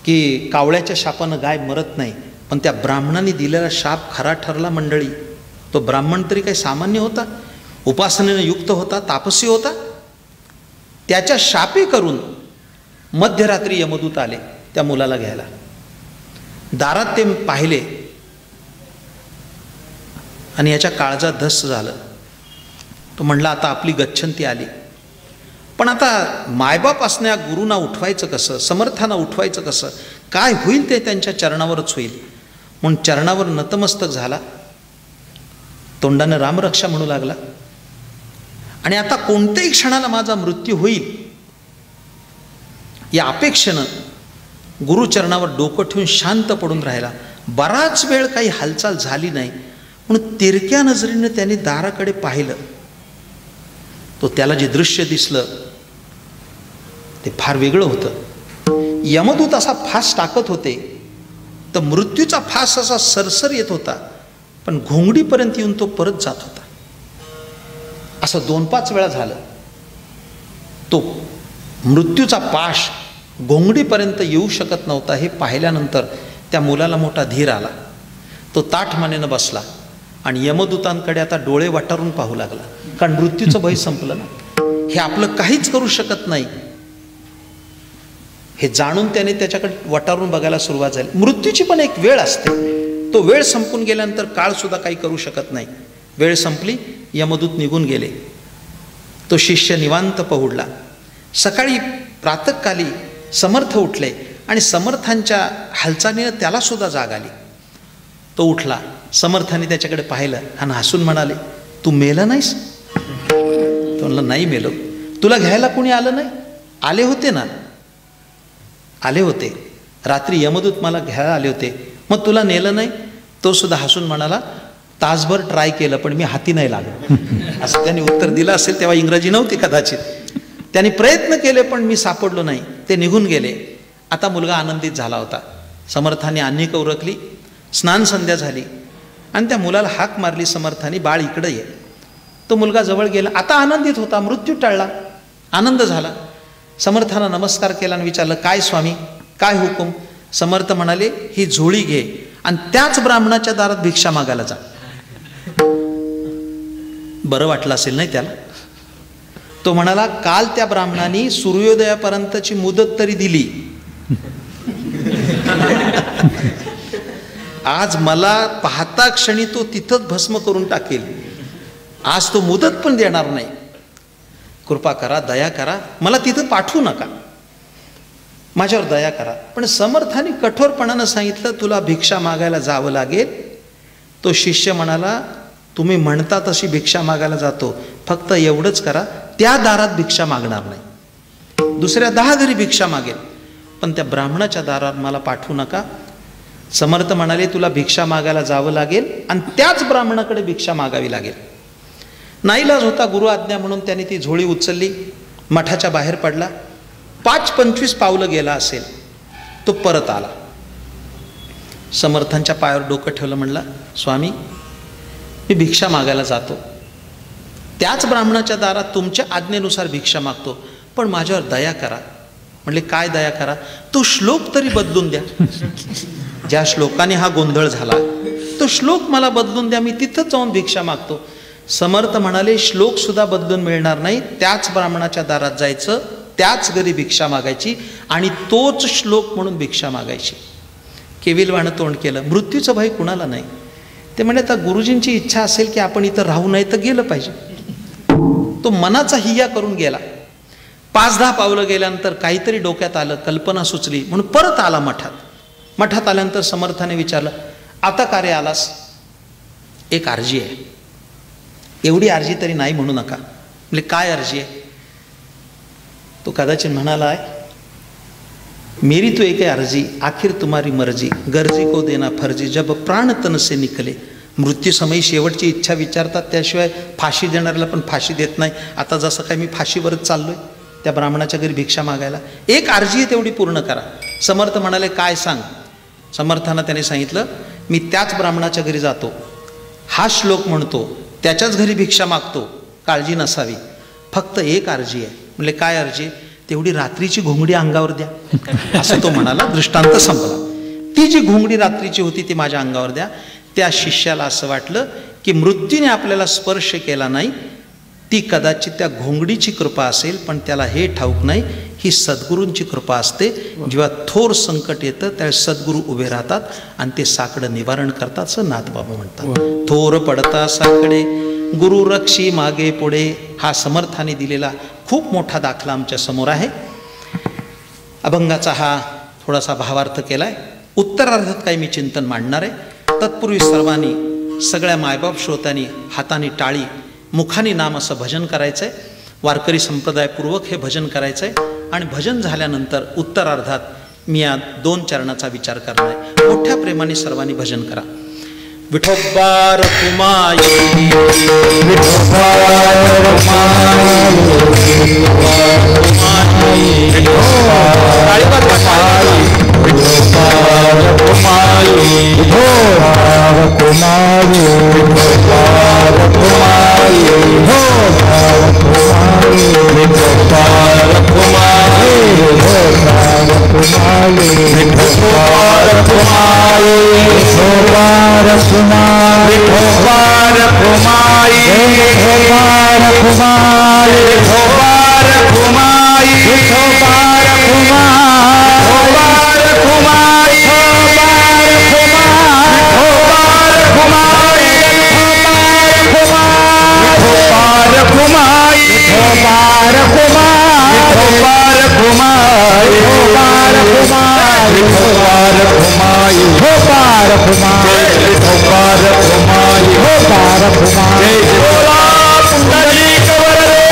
की कावळ्याच्या शापानं गाय मरत नाही, पण त्या ब्राह्मणाने दिलेला शाप खरा ठरला. मंडळी, तो ब्राह्मण तरी काही सामान्य होता? उपासनेनं युक्त होता, तापसी होता. त्याच्या शापे करून मध्यरात्री यमदूत आले त्या मुलाला घ्यायला. दारात ते पाहिले आणि याच्या काळजात धस्स झालं. तो म्हणला, आता आपली गच्छंती आली, पण आता मायबाप असण्या गुरुना उठवायचं कसं, समर्थांना उठवायचं कसं, काय होईल ते त्यांच्या चरणावरच होईल. म्हणून चरणावर नतमस्तक झाला, तोंडानं रामरक्षा म्हणू लागला. आणि आता कोणत्याही क्षणाला माझा मृत्यू होईल या अपेक्षेनं गुरुचरणावर डोकं ठेवून शांत पडून राहिला. बराच वेळ काही हालचाल झाली नाही, म्हणून तिरक्या नजरेने त्याने दाराकडे पाहिलं. तो त्याला जे दृश्य दिसलं ते फार वेगळं होतं. यमदूत असा फास टाकत होते तर मृत्यूचा फास असा सरसर येत होता, पण घोंगडीपर्यंत येऊन तो परत जात होता. असं 2-5 वेळा झालं. तो मृत्यूचा पाश घोंगडीपर्यंत येऊ शकत नव्हता हे पाहिल्यानंतर त्या मुलाला मोठा धीर आला. तो ताठमानेनं बसला आणि यमदूतांकडे आता डोळे वाटारून पाहू लागला, कारण मृत्यूचं भय संपलं ना. हे आपलं काहीच करू शकत नाही हे जाणून त्याने त्याच्याकडे वटारून बघायला सुरुवात झाली. मृत्यूची पण एक वेळ असते, तो वेळ संपून गेल्यानंतर काळसुद्धा काही करू शकत नाही. वेळ संपली, यमदूत निघून गेले. तो शिष्य निवांत पहुडला. सकाळी प्रातःकाली समर्थ उठले आणि समर्थांच्या हालचालीनं त्यालासुद्धा जाग आली. तो उठला. समर्थाने त्याच्याकडे पाहिलं आणि हसून म्हणाले, तू मेला नाहीस? तो म्हणला, नाही मेलो. तुला घ्यायला कोणी आलं नाही? आले होते ना. आले होते, रात्री यमदूत मला घ्यायला आले होते, मग तुला नेलं नाही? तो सुद्धा हसून म्हणाला, तासभर ट्राय केलं पण मी हाती नाही लागलो. असं त्याने उत्तर दिलं असेल. तेव्हा इंग्रजी नव्हती कदाचित. त्याने प्रयत्न केले पण मी सापडलो नाही. ते निघून गेले. आता मुलगा आनंदित झाला होता. समर्थाने अन्निक उरकली, स्नान संध्या झाली आणि त्या मुलाला हाक मारली समर्थाने, बाळ इकडं ये. तो मुलगा जवळ गेला, आता आनंदित होता, मृत्यू टळला, आनंद झाला. समर्थानं नमस्कार केला आणि विचारलं, काय स्वामी, काय हुकूम? समर्थ म्हणाले, ही झोळी घे आणि त्याच ब्राह्मणाच्या दारात भिक्षा मागायला जा. बरं वाटलं असेल नाही त्याला. तो म्हणाला, काल त्या ब्राह्मणाने सूर्योदयापर्यंतची मुदत तरी दिली, आज मला पाहता क्षणी तो तिथंच भस्म करून टाकेल, आज तो मुदत पण देणार नाही. कृपा करा, दया करा, मला तिथं पाठवू नका, माझ्यावर दया करा. पण समर्थाने कठोरपणानं सांगितलं, तुला भिक्षा मागायला जावं लागेल. तो शिष्य म्हणाला, तुम्ही म्हणता तशी भिक्षा मागायला जातो, फक्त एवढंच करा, त्या दारात भिक्षा मागणार नाही, दुसऱ्या 10 घरी भिक्षा मागेल, पण त्या ब्राह्मणाच्या दारात मला पाठवू नका. समर्थ म्हणाले, तुला भिक्षा मागायला जावं लागेल आणि त्याच ब्राह्मणाकडे भिक्षा मागावी लागेल. नाईलाज होता, गुरु आज्ञा म्हणून त्याने ती झोळी उचलली, मठाच्या बाहेर पडला. 5-25 पावलं गेला असेल, तो परत आला. समर्थांच्या पायावर डोकं ठेवलं, म्हणला, स्वामी, मी भिक्षा मागायला जातो, त्याच ब्राह्मणाच्या दारात तुमच्या आज्ञेनुसार भिक्षा मागतो, पण माझ्यावर दया करा. म्हणले, काय दया करा? तो श्लोक तरी बदलून द्या, ज्या श्लोकाने हा गोंधळ झाला तो श्लोक मला बदलून द्या, मी तिथंच जाऊन भिक्षा मागतो. समर्थ म्हणाले, श्लोक सुद्धा बदलून मिळणार नाही, त्याच ब्राह्मणाच्या दारात जायचं, त्याच घरी भिक्षा मागायची आणि तोच श्लोक म्हणून भिक्षा मागायची. केविलवाणं तोंड केलं. मृत्यूचं भय कुणाला नाही. ते म्हणे, आता गुरुजींची इच्छा असेल की आपण इथं राहू नाही तर गेलं पाहिजे. तो मनाचा हिया करून गेला. 5-10 पावलं गेल्यानंतर काहीतरी डोक्यात आलं, कल्पना सुचली, म्हणून परत आला मठात. मठात आल्यानंतर समर्थाने विचारलं, आता का रे आलास? एक अर्जी आहे. एवढी अर्जी तरी नाही म्हणू नका. म्हणजे काय अर्जी आहे? तो कदाचित म्हणाला आहे, मेरी तो एक अर्जी, आखिर तुम्हारी मर्जी, गर्जी को देना फर्जी, जब प्राण तन से निकले. मृत्यूसमयी शेवटची इच्छा विचारतात, त्याशिवाय फाशी देणाऱ्याला पण फाशी देत नाही. आता जसं काय मी फाशीवरच चाललोय, त्या ब्राह्मणाच्या घरी भिक्षा मागायला. एक अर्जी आहे, तेवढी पूर्ण करा. समर्थ म्हणाले, काय सांग? समर्थानं त्याने सांगितलं, मी त्याच ब्राह्मणाच्या घरी जातो, हा श्लोक म्हणतो, त्याच्याच घरी भिक्षा मागतो, काळजी नसावी, फक्त एक अर्जी आहे. म्हणजे काय अर्जी? तेवढी रात्रीची घोंगडी अंगावर द्या, असं तो म्हणाला. दृष्टांत संपला. ती जी घोंगडी रात्रीची होती ती माझ्या अंगावर द्या. त्या शिष्याला असं वाटलं की मृत्यूने आपल्याला स्पर्श केला नाही, ती कदाचित त्या घोंगडीची कृपा असेल, पण त्याला हे ठाऊक नाही, ही सद्गुरूंची कृपा असते. जेव्हा थोर संकट येतं त्यावेळेस सद्गुरू उभे राहतात आणि ते साकडं निवारण करतात, असं नाथबाबा म्हणतात. थोर पडता साकडे गुरु रक्षी मागे पुढे, हा समर्थाने दिलेला खूप मोठा दाखला आमच्या समोर आहे. अभंगाचा हा थोडासा भावार्थ केलाय. उत्तरार्धात काही मी चिंतन मांडणार आहे. तत्पूर्वी सर्वांनी, सगळ्या मायबाप श्रोत्यांनी हाताने टाळी, मुखाने नाम असं भजन करायचंय. वारकरी संप्रदायपूर्वक हे भजन करायचंय आणि भजन झाल्यानंतर उत्तरार्धात मी या 2 चरणाचा विचार करणार आहे. मोठ्या प्रेमाने सर्वांनी भजन करा. विठोबा रखुमाई, विठोबा रखुमाई, विठोबा रखुमाई, विठोबा रखुमाई, विठोबा रखुमाई, विठोबा रखुमाई, विठोबा रखुमाई, विठोबा रखुमाई, विठोबा रखुमाई, विठोबा रखुमाई, विठोबा रखुमाई, विठोबा रखुमाई, विठोबा रखुमाई, विठोबा रखुमाई, विठोबा रखुमाई, पुंडलीक वरदे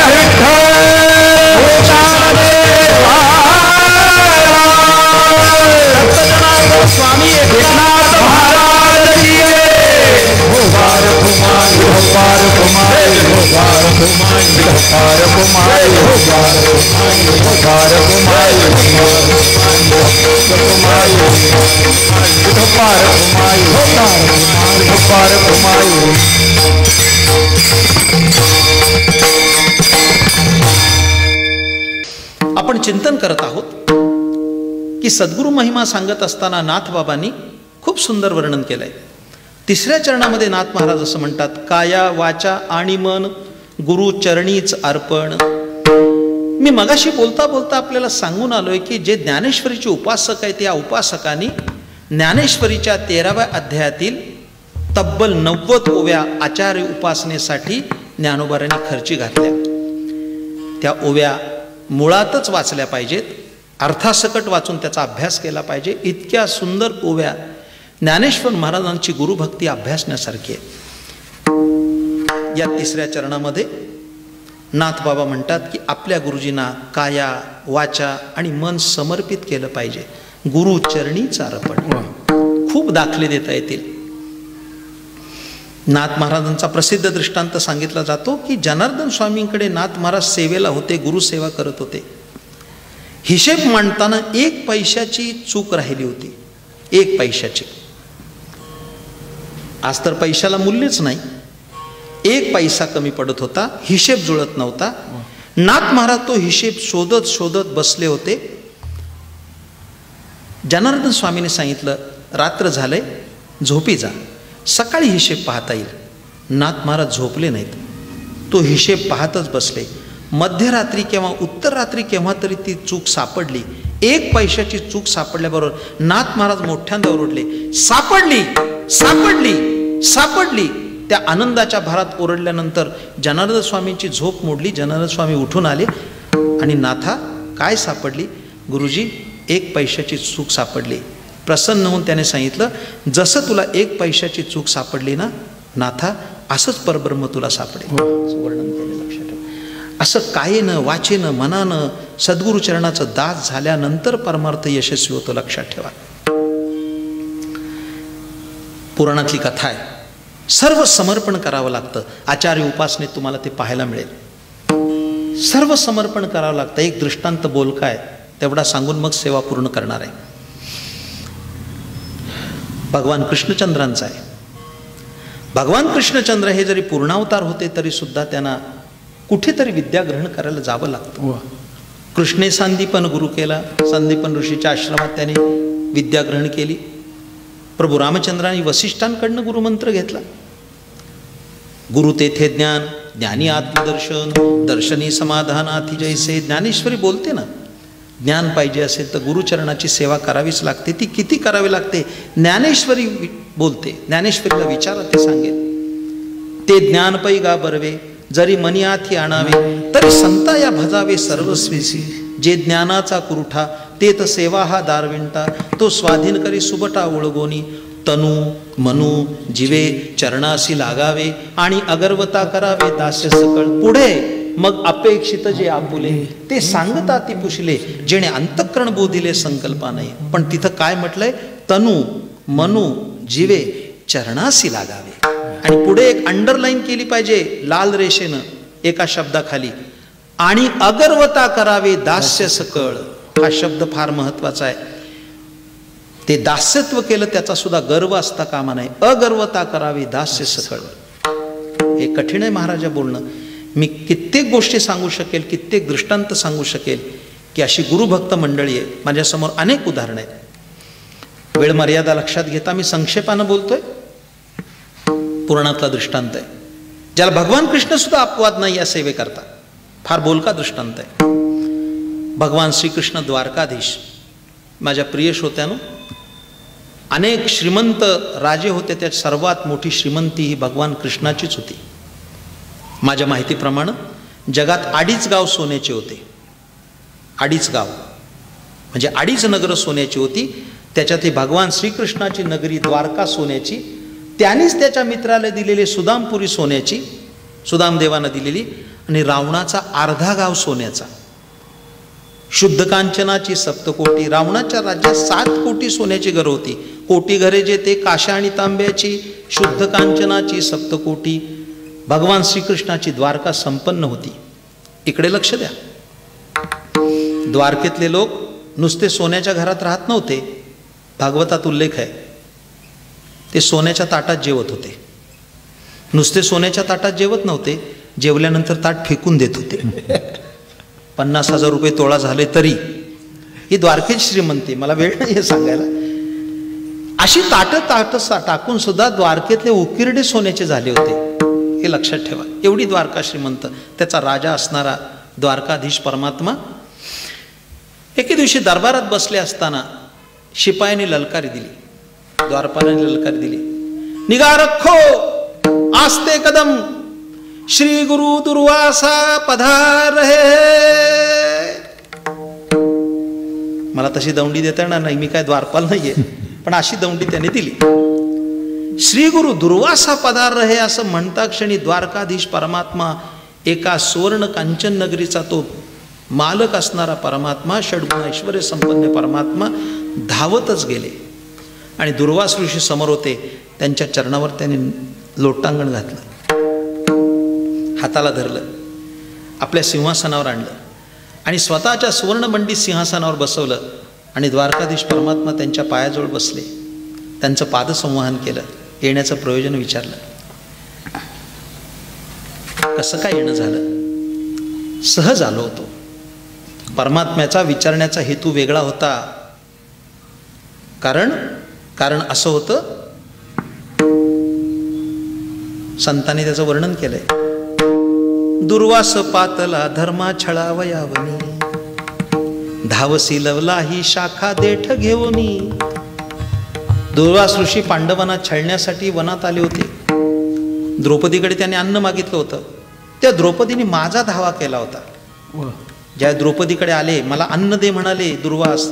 घुमायो पार घुमायो पार घुमायो। आपण चिंतन करत आहोत की सद्गुरु महिमा सांगत असताना नाथबाबांनी खूप सुंदर वर्णन केलंय। तिसऱ्या चरणामध्ये नाथ महाराज असं म्हणतात, काया वाचा आणि मन गुरु चरणीच अर्पण। मी मगाशी बोलता बोलता आपल्याला सांगून आलोय की जे ज्ञानेश्वरीचे उपासक आहेत, या उपासकांनी ज्ञानेश्वरीच्या 13व्या अध्यायातील तब्बल 90 ओव्या आचार्य उपासनेसाठी ज्ञानोबारांनी खर्ची घातल्या। त्या ओव्या मुळातच वाचल्या पाहिजेत, अर्थासकट वाचून त्याचा अभ्यास केला पाहिजे। इतक्या सुंदर ओव्या ज्ञानेश्वर महाराजांची गुरुभक्ती अभ्यासण्यासारखी आहे। या तिसऱ्या चरणामध्ये नाथबाबा म्हणतात की आपल्या गुरुजींना काया वाचा आणि मन समर्पित केलं पाहिजे, गुरु चरणीच अर्पण। खूप दाखले देता येतील। नाथ महाराजांचा प्रसिद्ध दृष्टांत सांगितला जातो की जनार्दन स्वामींकडे नाथ महाराज सेवेला होते, गुरुसेवा करत होते। हिशेब मांडताना 1 पैशाची चूक राहिली होती, 1 पैशाची। आज तर पैशाला मूल्यच नाही, 1 पैसा कमी पडत होता, हिशेब जुळत नव्हता। नाथ महाराज तो हिशेब शोधत शोधत बसले होते। जनार्दन स्वामीने सांगितलं, रात्र झालंय, झोपी जा, सकाळी हिशेब पाहता येईल। नाथ महाराज झोपले नाहीत, तो हिशेब पाहतच बसले। मध्यरात्री किंवा उत्तर रात्री केव्हा तरी ती चूक सापडली। 1 पैशाची चूक सापडल्याबरोबर नाथ महाराज मोठ्यांदा ओरडले, सापडली सापडली सापडली। त्या आनंदाच्या भरात ओरडल्यानंतर जनार्दन स्वामींची झोप मोडली। जनार्दन स्वामी उठून आले आणि नाथा काय सापडली? गुरुजी 1 पैशाची चूक सापडली। प्रसन्न होऊन त्याने सांगितलं, जसं तुला 1 पैशाची चूक सापडली ना नाथा, असंच परब्रह्म तुला सापडेल। वर्णन केलं, लक्षात ठेव। असं कायेनं वाचेनं मनानं सद्गुरुचरणाचं दास झाल्यानंतर परमार्थ यशस्वी होतो, लक्षात ठेवा। पुराणातली कथा आहे, सर्व समर्पण करावं लागतं। आचार्य उपासनेत तुम्हाला ते पाहायला मिळेल। सर्व समर्पण करावं लागतं। एक दृष्टांत बोलका आहे, तेवढा सांगून मग सेवा पूर्ण करणार आहे। भगवान कृष्णचंद्रांचा आहे। भगवान कृष्णचंद्र हे जरी पूर्णावतार होते तरी सुद्धा त्यांना कुठेतरी विद्या ग्रहण करायला जावं लागतं। कृष्णे संदीपन गुरु केला, संदीपन ऋषीच्या आश्रमात त्याने विद्या ग्रहण केली। प्रभू रामचंद्रांनी वसिष्ठांकडनं गुरुमंत्र घेतला, गुरु तेथे ज्ञान, ज्ञानी आत्मदर्शन, दर्शनी समाधानाथी जैसे। ज्ञानेश्वरी बोलते ना, ज्ञान पाहिजे असेल तर गुरुचरणाची सेवा करावीच लागते। ती किती करावी लागते ज्ञानेश्वरी बोलते। ज्ञानेश्वरीला विचारा, ते सांगेल। ते ज्ञान पै गा बरवे, जरी मनी आथी आणावे, तरी संता या भजावे सर्वस्वीसी। जे ज्ञानाचा कुरुठा, ते तर सेवा हा दारविंटा। तो स्वाधीन करी सुबटा ओळगोनी, तनु मनु जीवे चरणासी लागावे, आणि अगरवता करावे दास्य सकळ। पुढे मग अपेक्षित जे आपुले, ते सांगता ती पुशले, जेणे अंतःकरण बोधिले संकल्पा नाही। पण तिथं काय म्हटलंय? तनु मनु जीवे चरणासी लागावे। आणि पुढे एक अंडरलाईन केली पाहिजे लाल रेषेनं एका शब्दाखाली, आणि अगर्वता करावे दास्य सकळ। हा शब्द फार महत्वाचा आहे। ते दास्यत्व केलं त्याचा सुद्धा गर्व असता कामा नाही। अगर्वता करावे दास्य सकळ, हे कठीण आहे महाराजा बोलणं। मी कित्येक गोष्टी सांगू शकेल, कित्येक दृष्टांत सांगू शकेल की अशी गुरुभक्त मंडळी आहे। माझ्यासमोर अनेक उदाहरणं आहेत। वेळ मर्यादा लक्षात घेता मी संक्षेपानं बोलतोय। पुराणातला दृष्टांत आहे, ज्याला भगवान कृष्ण सुद्धा अपवाद नाही या सेवेकरता। फार बोलका दृष्टांत आहे। भगवान श्रीकृष्ण द्वारकाधीश, माझ्या प्रिय श्रोत्यानो, अनेक श्रीमंत राजे होते, त्यात सर्वात मोठी श्रीमंती ही भगवान कृष्णाचीच होती। माझ्या माहितीप्रमाणे जगात 2.5 गाव सोन्याचे होते। 2.5 गाव म्हणजे 2.5 नगरं सोन्याची होती। त्याच्यात भगवान श्रीकृष्णाची नगरी द्वारका सोन्याची, त्यांनीच त्याच्या मित्राला दिलेली सुदामपुरी सोन्याची, सुदामदेवानं दिलेली, आणि रावणाचा अर्धा गाव सोन्याचा। शुद्ध कांचनाची सप्तकोटी। रावणाच्या राज्यात 7 कोटी सोन्याची घरं होती। कोटी घरे जे ते काशा आणि तांब्याची, शुद्ध कांचनाची सप्तकोटी। भगवान श्रीकृष्णाची द्वारका संपन्न होती। इकडे लक्ष द्या, द्वारकेतले लोक नुसते सोन्याच्या घरात राहत नव्हते, भागवतात उल्लेख आहे, ते सोन्याच्या ताटात जेवत होते. नुसते सोन्याच्या ताटात जेवत नव्हते, जेवल्यानंतर ताट फेकून देत होते. 50,000 रुपये तोळा झाले तरी. ही द्वारकेची श्रीमंती, मला वेळ नाही हे सांगायला. अशी ताटं टाकून सुद्धा द्वारकेतले उकिरडे सोन्याचे झाले होते, हे लक्षात ठेवा. एवढी द्वारका श्रीमंत, त्याचा राजा असणारा द्वारकाधीश परमात्मा. एके दिवशी दरबारात बसले असताना शिपायाने ललकारी दिली, द्वारपालाने ललकारी दिली, निगा रखो आस्ते कदम श्री गुरु दुर्वासा पधार रहे. मला तशी दौंडी देता येणार नाही, मी काय द्वारपाल नाहीये, पण अशी दौंडी त्याने दिली. श्री गुरु दुर्वासा पधार रहे असं म्हणता क्षणी द्वारकाधीश परमात्मा, एका सुवर्ण कांचन नगरीचा तो मालक असणारा परमात्मा, षड्गुण ऐश्वर्य संपन्न परमात्मा धावतच गेले आणि दुर्वास ऋषी समोर होते. त्यांच्या चरणावर त्यांनी लोटांगण घातलं, हाताला धरलं, आपल्या सिंहासनावर आणलं आणि स्वतःच्या सुवर्णमंडित सिंहासनावर बसवलं आणि द्वारकाधीश परमात्मा त्यांच्या पायाजवळ बसले. त्यांचं पादसंवाहन केलं, येण्याचं प्रयोजन विचारलं. कसं काय येणं झालं? सहज आलो होतो. परमात्म्याचा विचारण्याचा हेतू वेगळा होता. कारण असं होतं, संतांनी त्याचं वर्णन केलंय. दुर्वास पातला धर्मा छळावयावनी, धावसी लवला ही शाखा देठ घेऊनी. दुर्वास ऋषी पांडवांना छळण्यासाठी वनात आले होते. द्रौपदीकडे त्याने अन्न मागितलं होतं. त्या द्रौपदीने माझा धावा केला होता. ज्या द्रौपदीकडे आले, मला अन्न दे म्हणाले दुर्वास,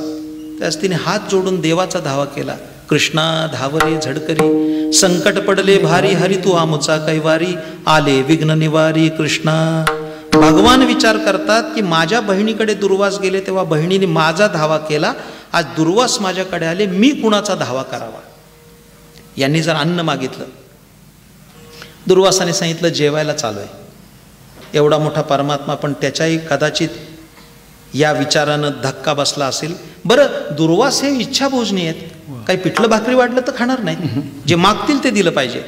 त्यास तिने हात जोडून देवाचा धावा केला. कृष्णा धावरे झडकरी, संकट पडले भारी, हरी तू आमुचा कैवारी, आले विघ्न निवारी कृष्णा. भगवान विचार करतात की माझ्या बहिणीकडे दुर्वास गेले तेव्हा बहिणीने माझा धावा केला, आज दुर्वास माझ्याकडे आले, मी कुणाचा धावा करावा. यांनी जर अन्न मागितलं, दुर्वासाने सांगितलं जेवायला चालू आहे. एवढा मोठा परमात्मा, पण त्याच्याही कदाचित या विचारानं धक्का बसला असेल. बरं, दुर्वास हे इच्छाभोजनी आहेत, काही पिठलं भाकरी वाढलं तर खाणार नाही, जे मागतील ते दिलं पाहिजे.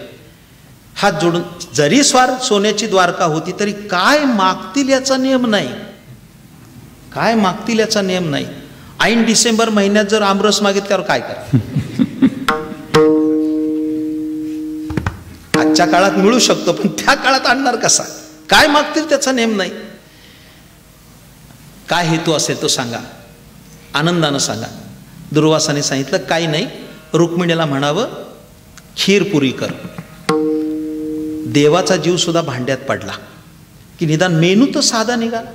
हात जोडून, जरी सोन्याची द्वारका होती तरी काय मागतील याचा नियम नाही, काय मागतील याचा नियम नाही. ऐन डिसेंबर महिन्यात जर आमरस मागितल्यावर काय करा? आजच्या काळात मिळू शकतो, पण त्या काळात आणणार कसा? काय मागतील त्याचा नेम नाही. काय हेतू असेल तो सांगा, आनंदानं सांगा. दुर्वासाने सांगितलं काही नाही, रुक्मिणीला म्हणावं खीरपुरी कर. देवाचा जीव सुद्धा भांड्यात पडला की निदान मेनू तर साधा निघाला.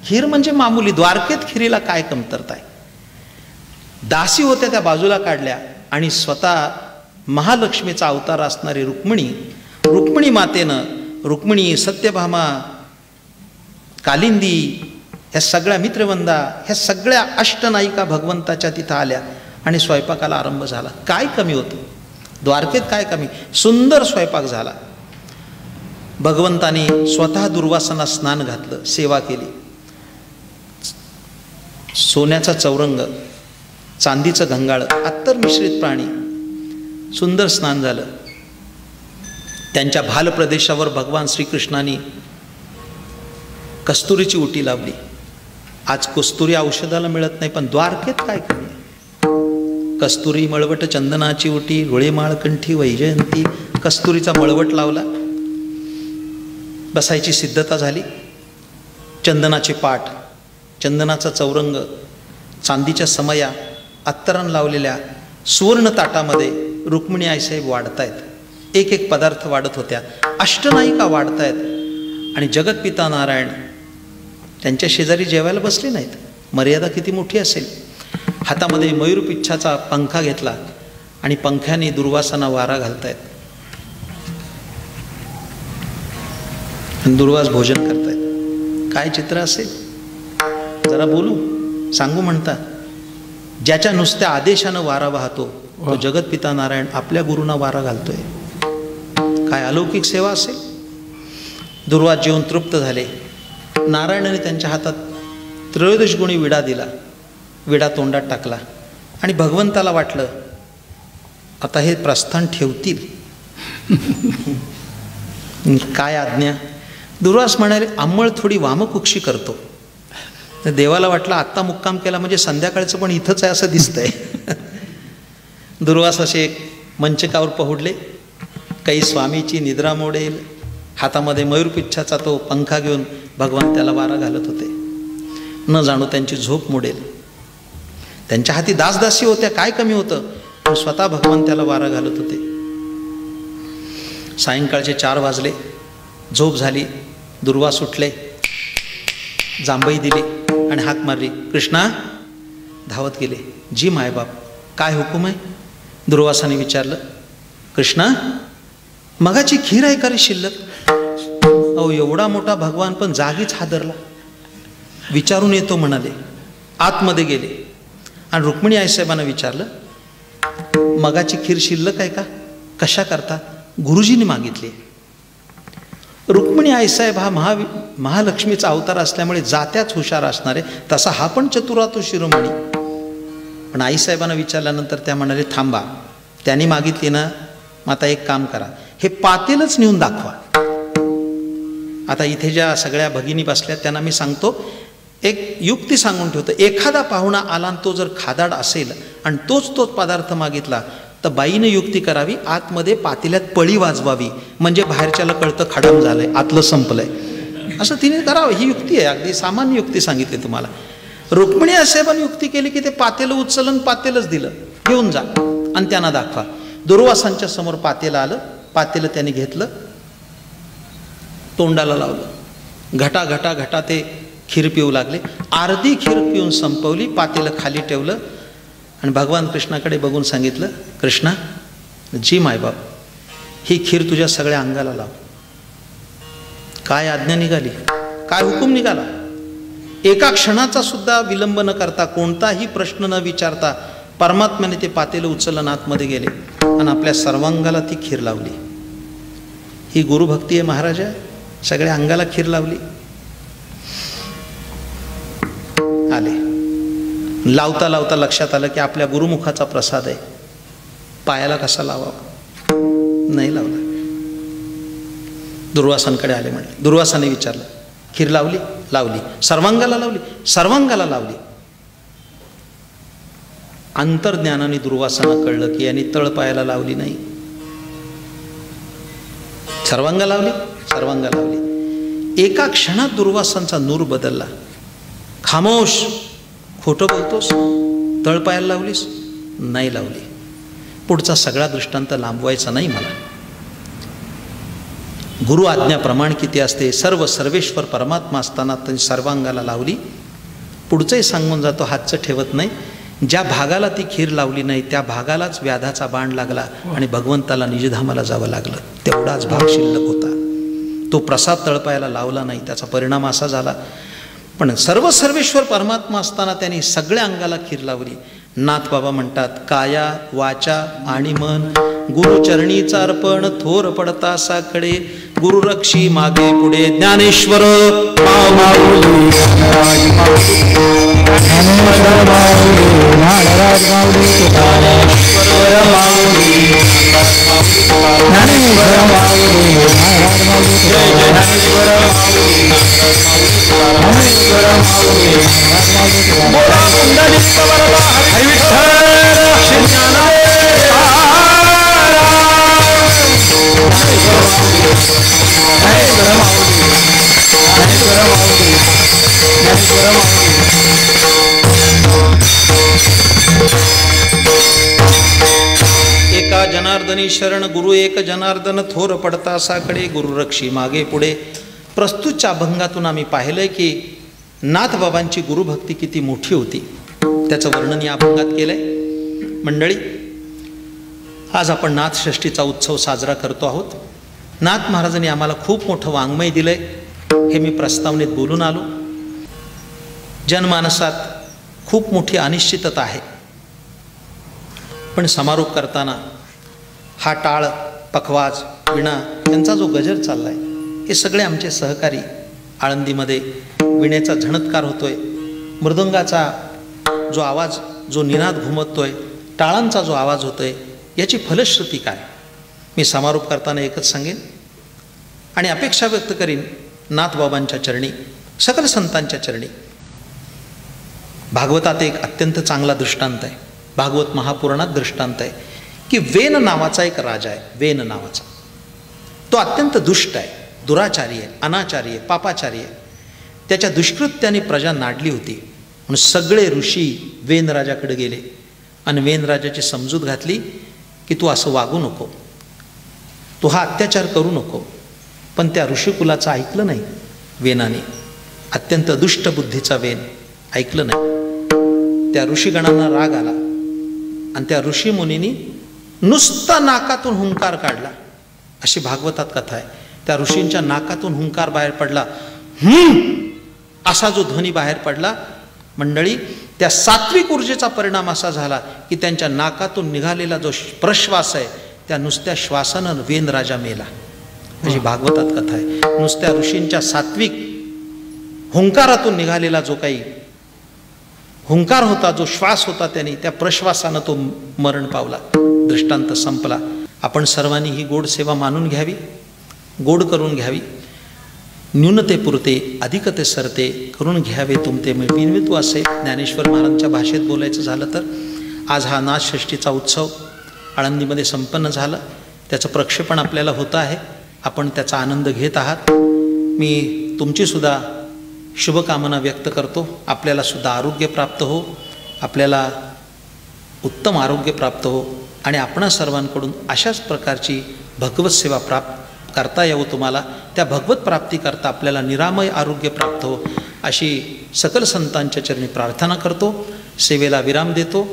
खीर म्हणजे मामुली, द्वारकेत खिरीला काय कमतरता आहे. दासी होत्या त्या बाजूला काढल्या आणि स्वतः महालक्ष्मीचा अवतार असणारी रुक्मिणी मातेनं, रुक्मिणी, सत्यभामा, कालिंदी, ह्या सगळ्या मित्रवंदा, ह्या सगळ्या अष्टनायिका भगवंताच्या तिथं आल्या आणि स्वयंपाकाला आरंभ झाला. काय कमी होतं द्वारकेत? काय कमी? सुंदर स्वयंपाक झाला. भगवंतानी स्वतः दुर्वासांना स्नान घातलं, सेवा केली. सोन्याचा चौरंग, चांदीचं घंगाळ, अत्तर मिश्रित प्राणी, सुंदर स्नान झालं. त्यांच्या भाल प्रदेशावर भगवान श्रीकृष्णाने कस्तुरीची उटी लावली. आज कस्तुरी औषधाला मिळत नाही, पण द्वारकेत काय कमी? कस्तुरी मळवट चंदनाची उटी, रुळे माळकंठी वैजयंती, कस्तुरीचा मळवट लावला. बसायची सिद्धता झाली. चंदनाचे पाट, चंदनाचा चौरंग, चांदीच्या समया, अत्तरण लावलेल्या सुवर्ण ताटामध्ये रुक्मिणी आईसाहेब वाढतायत. एक एक पदार्थ वाढत होत्या. अष्टनायिका वाढतायत आणि जगतपिता नारायण त्यांच्या शेजारी जेवायला बसले नाहीत. मर्यादा किती मोठी असेल. हातामध्ये मयूरपिच्छाचा पंखा घेतला आणि पंख्याने दुर्वासांना वारा घालतायत. दुर्वास भोजन करतायत. काय चित्र असेल जरा बोलू, सांगू म्हणता. ज्याच्या नुसत्या आदेशानं वारा वाहतो तो जगतपिता नारायण आपल्या गुरूंना वारा घालतोय. काय अलौकिक सेवा असेल. दुर्वास जेवून तृप्त झाले. नारायणाने त्यांच्या हातात त्रयोदश गुणी विडा दिला. विडा तोंडात टाकला. आणि भगवंताला वाटलं आता हे प्रस्थान ठेवतील. काय आज्ञा. दुर्वास म्हणाले अंमळ थोडी वामकुक्षी करतो. तर देवाला वाटलं आत्ता मुक्काम केला म्हणजे संध्याकाळचं पण इथंच आहे असं दिसतंय. दुर्वास असे मंचकावर पहुडले. काही स्वामीची निद्रा मोडेल, हातामध्ये मयूरपिच्छाचा तो पंखा घेऊन भगवान त्याला वारा घालत होते. न जाणू त्यांची झोप मोडेल. त्यांच्या हाती दासदासी होत्या, काय कमी होतं, पण स्वतः भगवान त्याला वारा घालत होते. सायंकाळचे 4 वाजले. झोप झाली. दुर्वास उठले, जांभई दिली आणि हाक मारली. कृष्णा. धावत गेले. जी मायबाप, काय हुकूम आहे. दुर्वासाने विचारलं. कृष्णा, मगाची खीर आहे का रे शिल्लक. अहो एवढा मोठा भगवान पण जागीच हादरला. विचारून येतो म्हणाले. आतमध्ये गेले आणि रुक्मिणी आईसाहेबांना विचारलं मगाची खीर शिल्लक आहे का, कशा करता. गुरुजींनी मागितली. रुक्मिणी आईसाहेब हा महालक्ष्मीचा अवतार असल्यामुळे जात्याच हुशार असणारे, तसा हा पण चतुरातो शिरोमणी. पण आईसाहेबांना विचारल्यानंतर त्या म्हणाले थांबा, त्यांनी मागितली ना, मग आता एक काम करा, हे पातेलच नेऊन दाखवा. आता इथे ज्या सगळ्या भगिनी बसल्या त्यांना मी सांगतो, एक युक्ती सांगून ठेवतो. एखादा पाहुणा आला आणि तो जर खादाड असेल आणि तोच पदार्थ मागितला तर बाईने युक्ती करावी, आतमध्ये पातेल्यात पळी वाजवावी, म्हणजे बाहेरच्याला कळतं खडम झालंय, आतलं संपलंय. असं तिने करावं. ही युक्ती आहे, अगदी सामान्य युक्ती सांगितली तुम्हाला. रुक्मिणी आईसाहेबांनी युक्ती केली की ते पातेलं उचलून पातेलच दिलं, घेऊन जा आणि त्यांना दाखवा. दुर्वासांच्या समोर पातेलं आलं. पातेलं त्यांनी घेतलं, तोंडाला लावलं. घटा घटा घटा ते खीर पिऊ लागले. अर्धी खीर पिऊन संपवली. पातेलं खाली ठेवलं आणि भगवान कृष्णाकडे बघून सांगितलं, कृष्णा, जी मायबाप, ही खीर तुझ्या सगळ्या अंगाला लाव. काय आज्ञा निघाली, काय हुकूम निघाला. एका क्षणाचा सुद्धा विलंब न करता, कोणताही प्रश्न न विचारता परमात्म्याने ते पातेलं उचललं, आतमध्ये गेले आणि आपल्या सर्वांगाला ती खीर लावली. ही गुरुभक्ती आहे महाराजा. सगळ्या अंगाला खीर लावली. आले. लावता लावता लक्षात आलं की आपल्या गुरुमुखाचा प्रसाद आहे, पायाला कसा लावावा, नाही लावला. दुर्वासांकडे आले. म्हटले. दुर्वासाने विचारलं, खीर लावली. लावली. सर्वांगाला लावली. सर्वांगाला लावली. अंतर्ज्ञानाने दुर्वासांना कळलं की यांनी तळपायाला लावली नाही, सर्वांगा लावली. सर्वांगा लावली. एका क्षणात दुर्वासांचा नूर बदलला. खामोश, खोटं बोलतोस, तळपायाला लावलीस, नाही लावली. पुढचा सगळा दृष्टांत लांबवायचा नाही मला. गुरु आज्ञा प्रमाण किती असते. सर्वेश्वर परमात्मा असताना त्यांनी सर्वांगाला लावली. पुढचंही सांगून जातो, हातचं ठेवत नाही. ज्या भागाला ती खीर लावली नाही त्या भागालाच व्याधाचा बाण लागला आणि भगवंताला निजधामाला जावं लागलं. तेवढाच भाग शिल्लक होता. तो प्रसाद तळपायाला लावला नाही, त्याचा परिणाम असा झाला. पण सर्वेश्वर परमात्मा असताना त्यांनी सगळ्या अंगाला खीर लावली. नाथ बाबा म्हणतात, काया वाचा आणि मन गुरुचरणीचा अर्पण, थोर पडता साकडे गुरुरक्षी मागे पुढे. ज्ञानेश्वर एका जनार्दनी शरण गुरु एक जनार्दन, थोर पडता साकडे गुरुरक्षी मागे पुढे. प्रस्तुतच्या अभंगातून आम्ही पाहिलंय की नाथबाबांची गुरुभक्ती किती मोठी होती. त्याचं वर्णन या अभंगात केलंय. मंडळी, आज आपण नाथषष्ठीचा उत्सव साजरा करतो आहोत. नाथ महाराजांनी आम्हाला खूप मोठं वाङ्मय दिलंय, हे मी प्रस्तावनेत बोलून आलो. जनमानसात खूप मोठी अनिश्चितता आहे, पण समारोप करताना हा टाळ, पखवाज, विणा यांचा जो गजर चाललाय, हे सगळे आमचे सहकारी. आळंदीमध्ये विणेचा झणत्कार होतोय, मृदंगाचा जो आवाज जो निनाद घुमततोय, टाळांचा जो आवाज होतोय, याची फलश्रुती काय? मी समारोप करताना एकच सांगेन आणि अपेक्षा व्यक्त करीन नाथबाबांच्या चरणी, सकल संतांच्या चरणी. भागवतात एक अत्यंत चांगला दृष्टांत आहे, भागवत महापुराणात दृष्टांत आहे की वेन नावाचा एक राजा आहे. वेन नावाचा तो अत्यंत दुष्ट आहे, दुराचारी आहे, अनाचारी आहे, पापाचारी आहे. त्याच्या दुष्कृत्याने प्रजा नाडली होती म्हणून सगळे ऋषी वेन राजाकडे गेले आणि वेन राजाची समजूत घातली की तू असं वागू नको, तू हा अत्याचार करू नको. पण त्या ऋषिकुलाचं ऐकलं नाही वेनाने. अत्यंत दुष्ट बुद्धीचा वेन ऐकलं नाही. त्या ऋषीगणांना राग आला आणि त्या ऋषी मुनींनी नुसता नाकातून हुंकार काढला. अशी भागवतात कथा आहे. त्या ऋषींच्या नाकातून हुंकार बाहेर पडला, असा जो ध्वनी बाहेर पडला मंडळी, त्या सात्विक ऊर्जेचा परिणाम असा झाला की त्यांच्या नाकातून निघालेला जो प्रश्वास आहे त्या नुसत्या श्वासानं वेन राजा मेला. अशी भागवतात कथा आहे. नुसत्या ऋषींच्या सात्विक हुंकारातून निघालेला जो काही हुंकार होता, जो श्वास होता, त्याने त्या प्रश्वासानं तो मरण पावला. दृष्टांत संपला. आपण सर्वांनी ही गोड सेवा मानून घ्यावी, गोड करून घ्यावी. न्यूनतेपुरते अधिकते सरते करून घ्यावे तुमते विनवितू असे ज्ञानेश्वर महाराजांच्या भाषेत बोलायचं झालं तर. आज हा नाथषष्ठीचा उत्सव आळंदीमध्ये संपन्न झाला. त्याचं प्रक्षेपण आपल्याला होतं आहे. आपण त्याचा आनंद घेत आहात. मी तुमचीसुद्धा शुभकामना व्यक्त करतो. आपल्याला सुद्धा आरोग्य प्राप्त हो, आपल्याला उत्तम आरोग्य प्राप्त हो आणि आपणा सर्वांकडून अशाच प्रकारची भगवत सेवा प्राप्त करता यावं तुम्हाला. त्या भगवत प्राप्तीकरता आपल्याला निरामय आरोग्य प्राप्त हो अशी सकल संतांच्या चरणी प्रार्थना करतो. सेवेला विराम देतो.